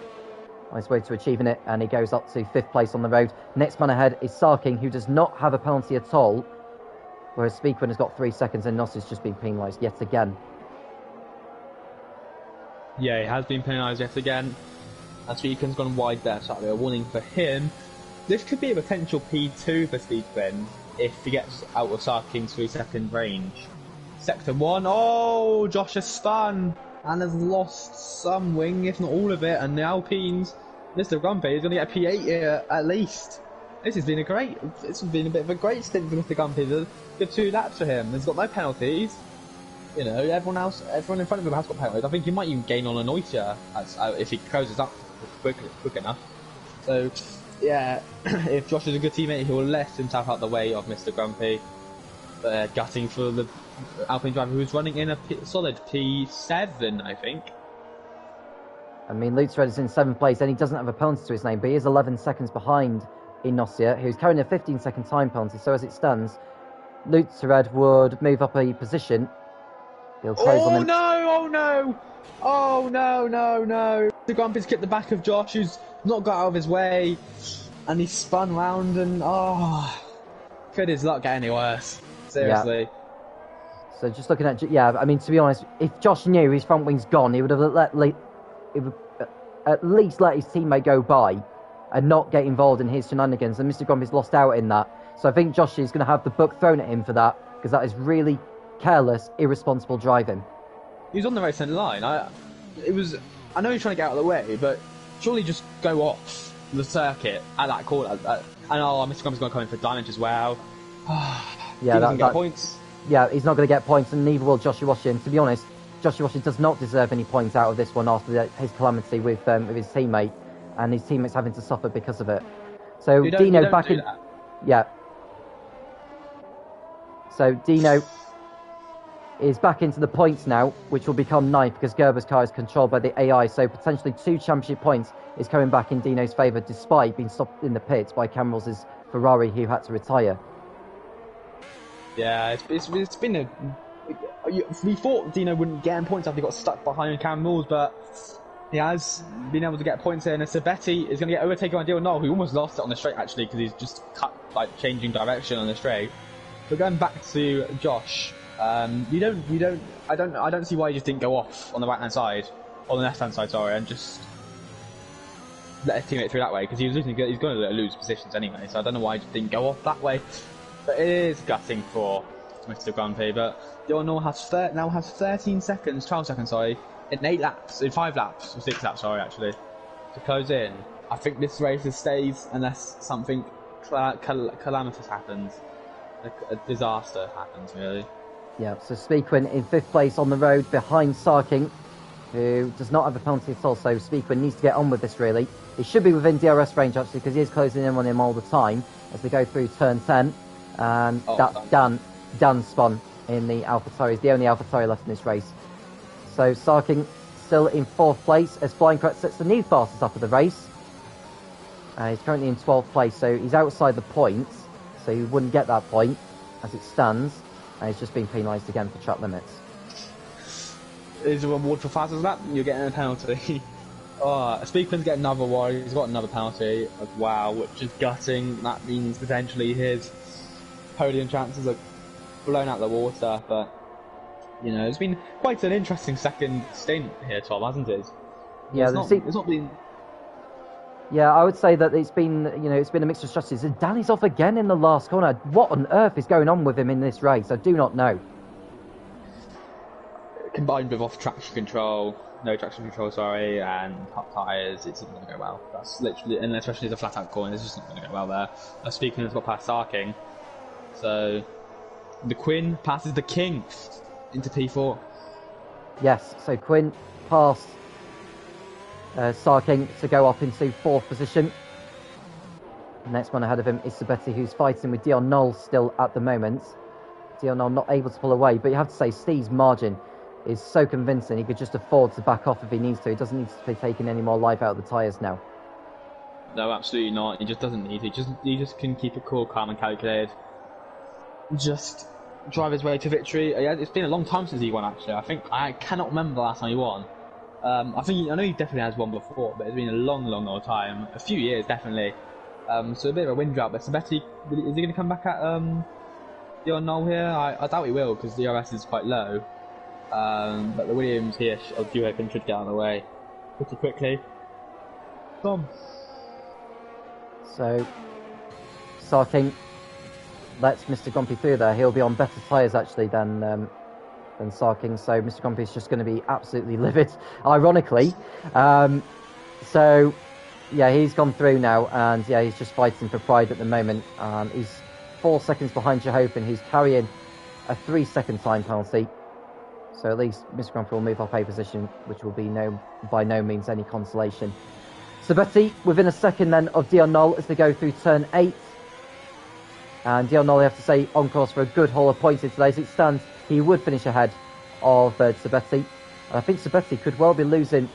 On his way to achieving it, and he goes up to 5th place on the road. Next man ahead is Sarking, who does not have a penalty at all, whereas Speedquin has got 3 seconds and Inossia's just been penalised yet again. Yeah, he has been penalised yet again. And Speedquin's gone wide there, so that'll be a warning for him. This could be a potential P2 for Speedquin if he gets out of Sarking's 3-second range. Sector 1, Josh has spun and has lost some wing, if not all of it, and the Alpines, Mr. Grumpy is going to get a P8 here at least. This has been a bit of a great stint for Mr. Grumpy. Good 2 laps for him. He's got no penalties. You know, everyone in front of him has got penalties. I think he might even gain on Anoisia if he closes up quick enough. So yeah, if Josh is a good teammate, he will let himself out the way of Mr. Grumpy. Gutting for the Alpine driver who's running in a solid P7, I think. I mean, Lutz-Red is in 7th place and he doesn't have a penalty to his name, but he is 11 seconds behind Inosia, who's carrying a 15-second time penalty. So as it stands, Lutz-Red would move up a position. He'll close on him. Oh no! Oh no! The Grumpy's kicked the back of Josh, who's not got out of his way, and he spun round and could his luck get any worse? Seriously. Yeah. So just looking at, I mean, to be honest, if Josh knew his front wing's gone, he would have at least let his teammate go by and not get involved in his shenanigans, and Mr. Grumpy's lost out in that. So I think Josh is going to have the book thrown at him for that, because that is really careless, irresponsible driving. He was on the race centre line. I know he's trying to get out of the way, but surely just go off the circuit at that corner. And Mr. Grumpy's going to come in for damage as well. He doesn't get points. Yeah, he's not going to get points, and neither will Josh Washington. To be honest, Josh Washington does not deserve any points out of this one after his calamity with his teammate, and his teammates having to suffer because of it. So Dino back in. Yeah. So Dino is back into the points now, which will become 9th because Gerber's car is controlled by the AI. So potentially 2 championship points is coming back in Dino's favour, despite being stopped in the pits by Cameral's Ferrari, who had to retire. Yeah, it's been a. We thought Dino wouldn't get points after he got stuck behind Cameral's, but he has been able to get points here. And Sabetti is going to get overtaken by Dion Knoll, who almost lost it on the straight actually because he's just cut, changing direction on the straight. But going back to Josh, I don't see why he just didn't go off on the right hand side, on the left hand side, sorry, and just let his teammate through that way because he's going to lose positions anyway. So I don't know why he just didn't go off that way. But it is gutting for Mr. Grumpy. But Dion Knoll now has 12 seconds, in 5 laps, or 6 laps, sorry, actually, to close in. I think this race stays unless something calamitous happens. A disaster happens, really. Yeah, so Speakwin in 5th place on the road behind Sarking, who does not have a penalty at all, so Speakwin needs to get on with this, really. He should be within DRS range, actually, because he is closing in on him all the time as they go through turn 10. And Dan spun in the AlphaTauri. He's the only AlphaTauri left in this race. So Sarking still in 4th place as Flying Correct sets the new fastest up of the race. He's currently in 12th place, so he's outside the points, so he wouldn't get that point as it stands. And he's just been penalised again for track limits. Is a reward for fastest lap? You're getting a penalty. Speakwin's getting another award. He's got another penalty as well, which is gutting. That means potentially his podium chances are blown out the water. But it's been quite an interesting second stint here, Tom, hasn't it? Yeah, it's not been. Yeah, I would say that it's been a mixture of strategies. And Danny's off again in the last corner. What on earth is going on with him in this race? I do not know. Combined with no traction control, and hot tyres, it's not going to go well. That's literally, and especially as a flat out corner, it's just not going to go well there. Speaking has got past Sarking, so the Quinn passes the King into P4. Yes, so Quinn passed Sarking to go up into 4th position. The next one ahead of him is Sabetti, who's fighting with Dion Knoll still at the moment. Dion Knoll not able to pull away, but you have to say Steve's margin is so convincing he could just afford to back off if he needs to. He doesn't need to be taking any more life out of the tyres now. No, absolutely not. He just doesn't need to. He just can keep it cool, calm and calculated. Just drive his way to victory. Yeah, it's been a long time since he won, actually. I cannot remember the last time he won. I know he definitely has won before, but it's been a long old time. A few years, definitely. So a bit of a wind drought, but Sabetti, is he going to come back at Dion Knoll here? I doubt he will, because the DRS is quite low. But the Williams here, I do hope, should get out of the way pretty quickly. Tom. So, Sarking lets Mr. Grumpy through there. He'll be on better tyres, actually, than Sarking. So Mr. Grumpy is just going to be absolutely livid, ironically. So, yeah, he's gone through now, and yeah, he's just fighting for pride at the moment. He's 4 seconds behind Jehofen, who's carrying a 3-second time penalty. So at least Mr. Grumpy will move up a position, which will be by no means any consolation. Sabetti within a second then of Dion Knoll as they go through turn 8. And Dion Knoll, I have to say, on course for a good haul of points today. As it stands, he would finish ahead of Sabetti. And I think Sabetti could well be losing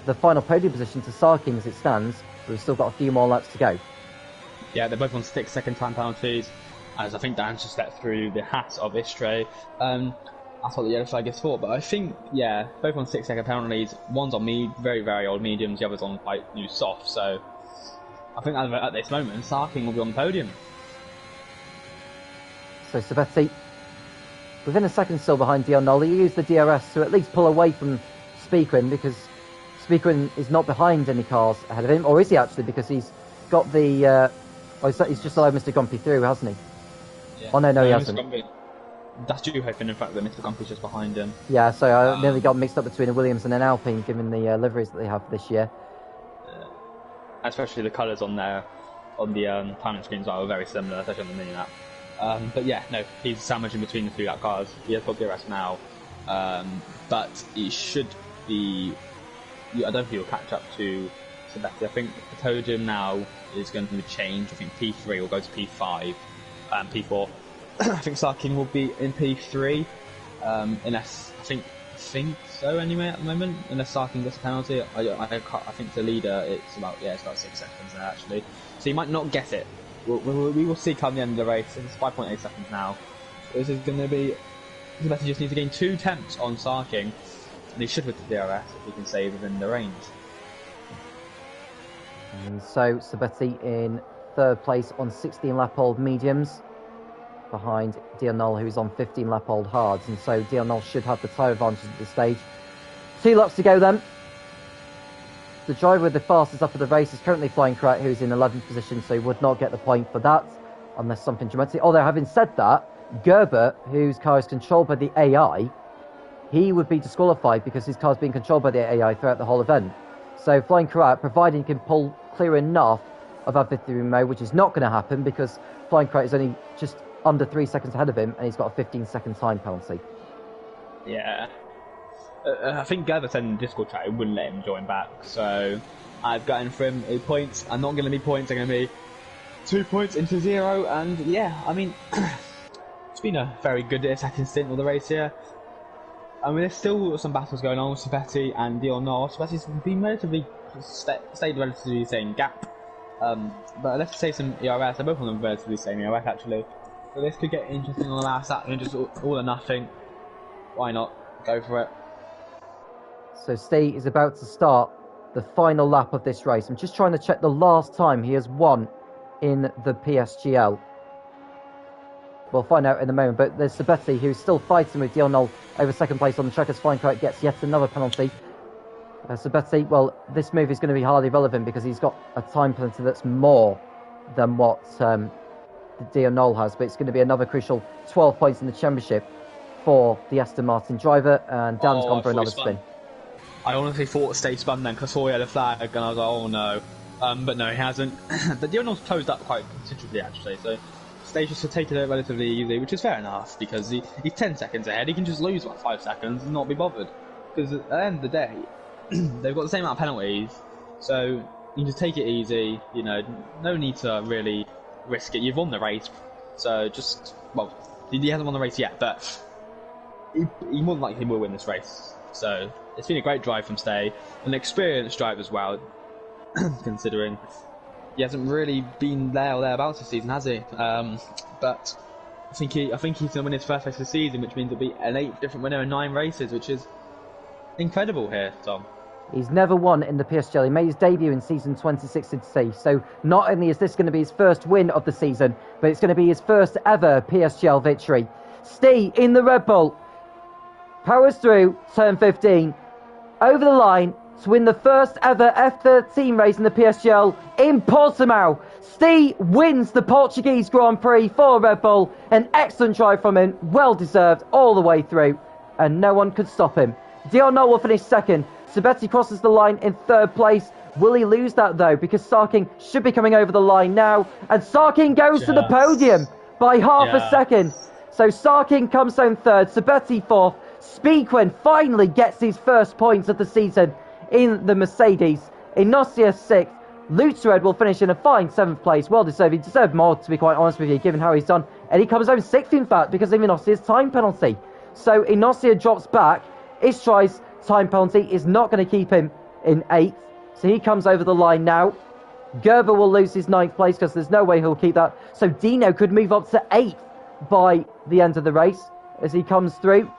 the final podium position to Sarking as it stands, but we've still got a few more laps to go. Yeah, they're both on 6 second time penalties, as I think Dan's just let through the hat of Istre. That's what the yellow flag is for, but I think, yeah, both on 6 second penalties. One's on very, very old mediums, the other's on quite new soft, so I think at this moment, Sarking will be on the podium. So Sabetti, within a second still behind Dion Knoll. He used the DRS to at least pull away from Speakwin, because Speakwin is not behind any cars ahead of him, or is he actually, because he's got the... he's just allowed Mr. Gumpy through, hasn't he? Yeah. Oh, no, he hasn't. That's due hoping, in fact, that Mr. Gumpy's just behind him. Yeah, so I nearly got mixed up between a Williams and an Alpine, given the liveries that they have this year. Especially the colours on there, on the timing screens are very similar, especially on the mini lap. But yeah, no, he's sandwiched in between the 2 lap cars. He has got DRS now, but he should be... I don't think he'll catch up to Sabetti. I think the podium now is going to change. I think P3 will go to P5, P4. I think Sarking will be in P3, unless I think so anyway at the moment. Unless Sarking gets a penalty, I think the leader it's about 6 seconds there actually. So he might not get it. We will see come the end of the race. It's 5.8 seconds now. So this is going to be... Sabetti just needs to gain 2 tenths on Sarking, and he should with the DRS if he can stay within the range. And so Sabetti in 3rd place on 16 lap old mediums, behind Dion Knoll, who's on 15 lap old hards, and so Dion Knoll should have the tyre advantage at this stage. 2 laps to go then. The driver with the fastest up of the race is currently Flying Correct, who's in 11th position, so he would not get the point for that, unless something dramatic. Although, having said that, Gerber, whose car is controlled by the AI, he would be disqualified because his car is being controlled by the AI throughout the whole event. So Flying Correct, providing he can pull clear enough of F13 mode, which is not going to happen because Flying Correct is only just under 3 seconds ahead of him, and he's got a 15-second time penalty. Yeah. I think Gerber said in the Discord chat it wouldn't let him join back, so I've gotten for him 8 points. I'm not going to be points, they're going to be 2 points into 0, and yeah, I mean, it's been a very good second stint of the race here. I mean, there's still some battles going on with Sabetti and Dion Knoll. Sabetti's been relatively stayed relatively the same gap, but let's say some ERS. They're both on the relatively same ERS actually. So this could get interesting on the last lap, and just all or nothing. Why not go for it? So Steve is about to start the final lap of this race. I'm just trying to check the last time he has won in the PSGL. We'll find out in a moment, but there's Sabetti, who's still fighting with Dion Knoll over 2nd place on the track as Flying Correct gets yet another penalty. Sabetti, well, this move is going to be hardly relevant because he's got a time penalty that's more than what Dion Knoll has, but it's going to be another crucial 12 points in the championship for the Aston Martin driver, and Dan's gone for another spin. I honestly thought Stay spun then because I saw he had a flag, and I was like, oh no. But no, he hasn't. But Dion Knoll's closed up quite considerably actually, so Stay just to take it relatively easy, which is fair enough because he's 10 seconds ahead. He can just lose about 5 seconds and not be bothered, because at the end of the day, they've got the same amount of penalties, so you can just take it easy. You know, no need to really risk it. You've won the race, so just he hasn't won the race yet, but he more than likely will win this race. So it's been a great drive from Stay, an experienced drive as well, considering he hasn't really been there or thereabouts this season, has he? But I think he's going to win his first race of the season, which means it'll be an 8th different winner in 9 races, which is incredible here, Tom. He's never won in the PSGL. He made his debut in season 2016, so not only is this going to be his first win of the season, but it's going to be his first ever PSGL victory. Steve in the Red Bull powers through turn 15 over the line to win the first ever F13 race in the PSGL in Portimao. Steve wins the Portuguese Grand Prix for Red Bull. An excellent drive from him, well deserved all the way through, and no one could stop him. Dion Knoll will finish 2nd. Sabetti crosses the line in 3rd place. Will he lose that though? Because Sarking should be coming over the line now, and Sarking goes to the podium by half a second. So Sarking comes home 3rd, Sabetti 4th. Speakwin finally gets his first points of the season in the Mercedes, Inosia 6th. Lutzered will finish in a fine 7th place. Well deserved. He deserved more, to be quite honest with you, given how he's done. And he comes home 6th, in fact, because of Inosia's time penalty. So Inosia drops back. Istrai's time penalty is not going to keep him in 8th. So he comes over the line now. Gerber will lose his 9th place because there's no way he'll keep that. So Dino could move up to 8th by the end of the race as he comes through.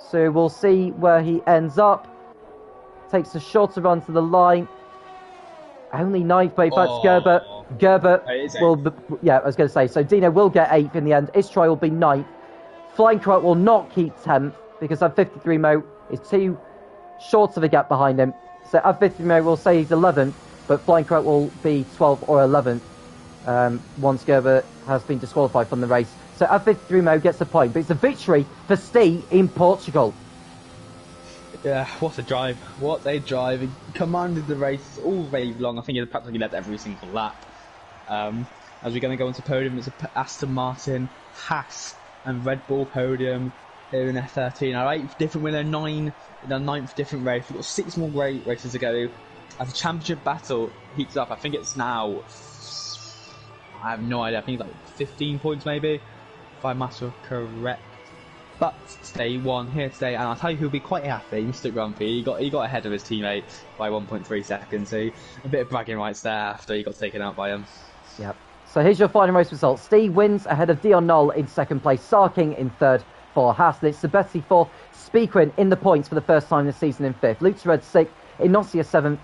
So we'll see where he ends up. Takes a shorter run to the line. Only 9th place, that's Gerber. Gerber will, I was going to say, so Dino will get 8th in the end. Istrai will be 9th. Flying Croat will not keep 10th because F53 Mo is too short of a gap behind him. So F53 Mo will say he's 11th, but Flying Croat will be 12th or 11th once Gerber has been disqualified from the race. So F53 Mo gets a point, but it's a victory for Stee in Portugal. Yeah, what a drive. What a drive. He commanded the race all very long. I think he practically led every single lap. As we're going to go into podium, it's Aston Martin, Haas and Red Bull podium here in F13. Our 8th different winner, 9 in our 9th different race. We've got 6 more great races to go. As the championship battle heats up, I think it's now, I have no idea, I think it's like 15 points maybe, if my maths are correct. But Stay won here today, and I'll tell you who'll be quite happy, Mr. Grumpy. He got ahead of his teammate by 1.3 seconds, so a bit of bragging rights there after he got taken out by him. Yep. So here's your final race results. Steve wins ahead of Dion Knoll in 2nd place, Sarking in 3rd for Haas. It's Sabetsi 4th, Speakwin in the points for the first time this season in 5th. Lutzered 6th, Inosia 7th.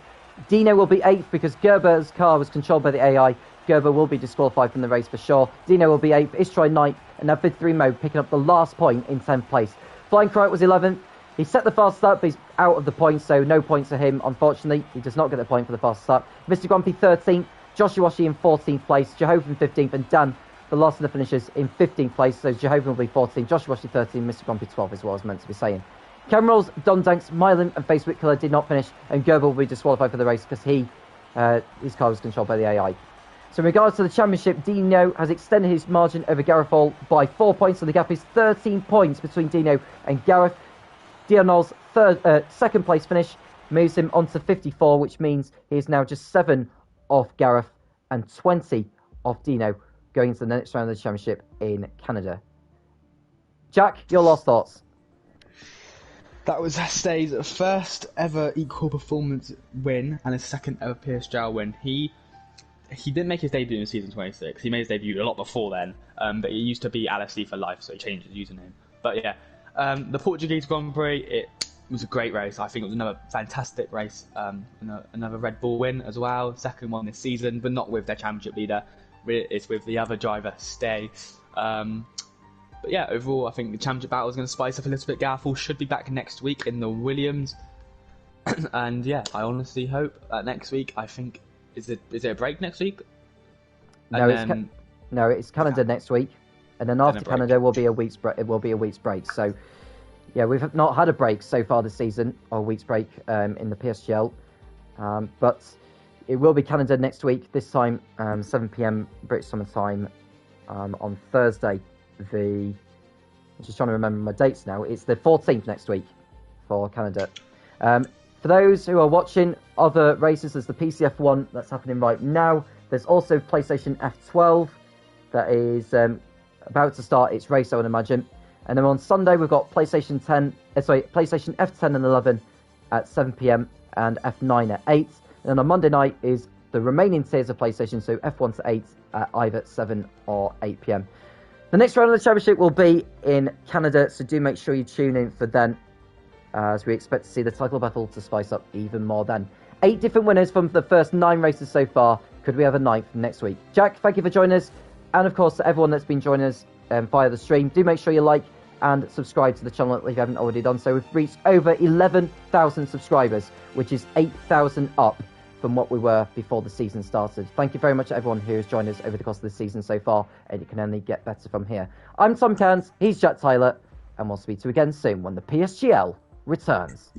Dino will be 8th because Gerber's car was controlled by the AI. Gerber will be disqualified from the race for sure. Dino will be 8th, Istrai 9th, and F3 Mo picking up the last point in 10th place. Flying Croat was 11th. He set the fast start, but he's out of the points, so no points for him, unfortunately. He does not get the point for the fast start. Mr. Grumpy 13th, Joshiwashi in 14th place, Jehovah in 15th, and Dan, the last of the finishers, in 15th place. So Jehovah will be 14th, Joshiwashi 13th, Mr. Grumpy 12th is what I was meant to be saying. Cameron Rolls, Don Danks, Milan and Facebook Killer did not finish, and Gerber will be disqualified for the race because his car was controlled by the AI. So in regards to the championship, Dino has extended his margin over Gareth Hall by 4 points, so the gap is 13 points between Dino and Gareth. Dion Knoll's 2nd place finish moves him on to 54, which means he is now just 7 off Gareth and 20 off Dino going into the next round of the championship in Canada. Jack, your last thoughts? That was Stay's first ever equal performance win and his 2nd ever PSGL win. He didn't make his debut in season 26. He made his debut a lot before then, but he used to be LFC for life, so he changed his username. But yeah, the Portuguese Grand Prix, it was a great race. I think it was another fantastic race. Another Red Bull win as well, 2nd one this season, but not with their championship leader. It's with the other driver, Stay. But yeah, overall, I think the championship battle is going to spice up a little bit. Gareth Hall should be back next week in the Williams. And yeah, I honestly hope that next week, I think, is it a break next week? No, it's Canada next week, and then after Canada will be a week's break. It will be a week's break. So yeah, we've not had a break so far this season, or a week's break in the PSGL, but it will be Canada next week. This time, 7 p.m. British Summer Time on Thursday. I'm just trying to remember my dates now. It's the 14th next week for Canada. For those who are watching other races, there's the PCF one that's happening right now. There's also PlayStation F12 that is about to start its race, I would imagine. And then on Sunday we've got PlayStation F10 and 11 at 7 p.m. and F9 at 8. And then on Monday night is the remaining tiers of PlayStation, so F1 to 8 at either 7 or 8 p.m. The next round of the championship will be in Canada, so do make sure you tune in for then, as we expect to see the title battle to spice up even more then. 8 different winners from the first 9 races so far. Could we have a 9th next week? Jack, thank you for joining us. And of course, to everyone that's been joining us via the stream, do make sure you like and subscribe to the channel if you haven't already done so. We've reached over 11,000 subscribers, which is 8,000 up from what we were before the season started. Thank you very much to everyone who has joined us over the course of the season so far, and it can only get better from here. I'm Tom Cairns, he's Jack Tyler, and we'll speak to you again soon when the PSGL returns.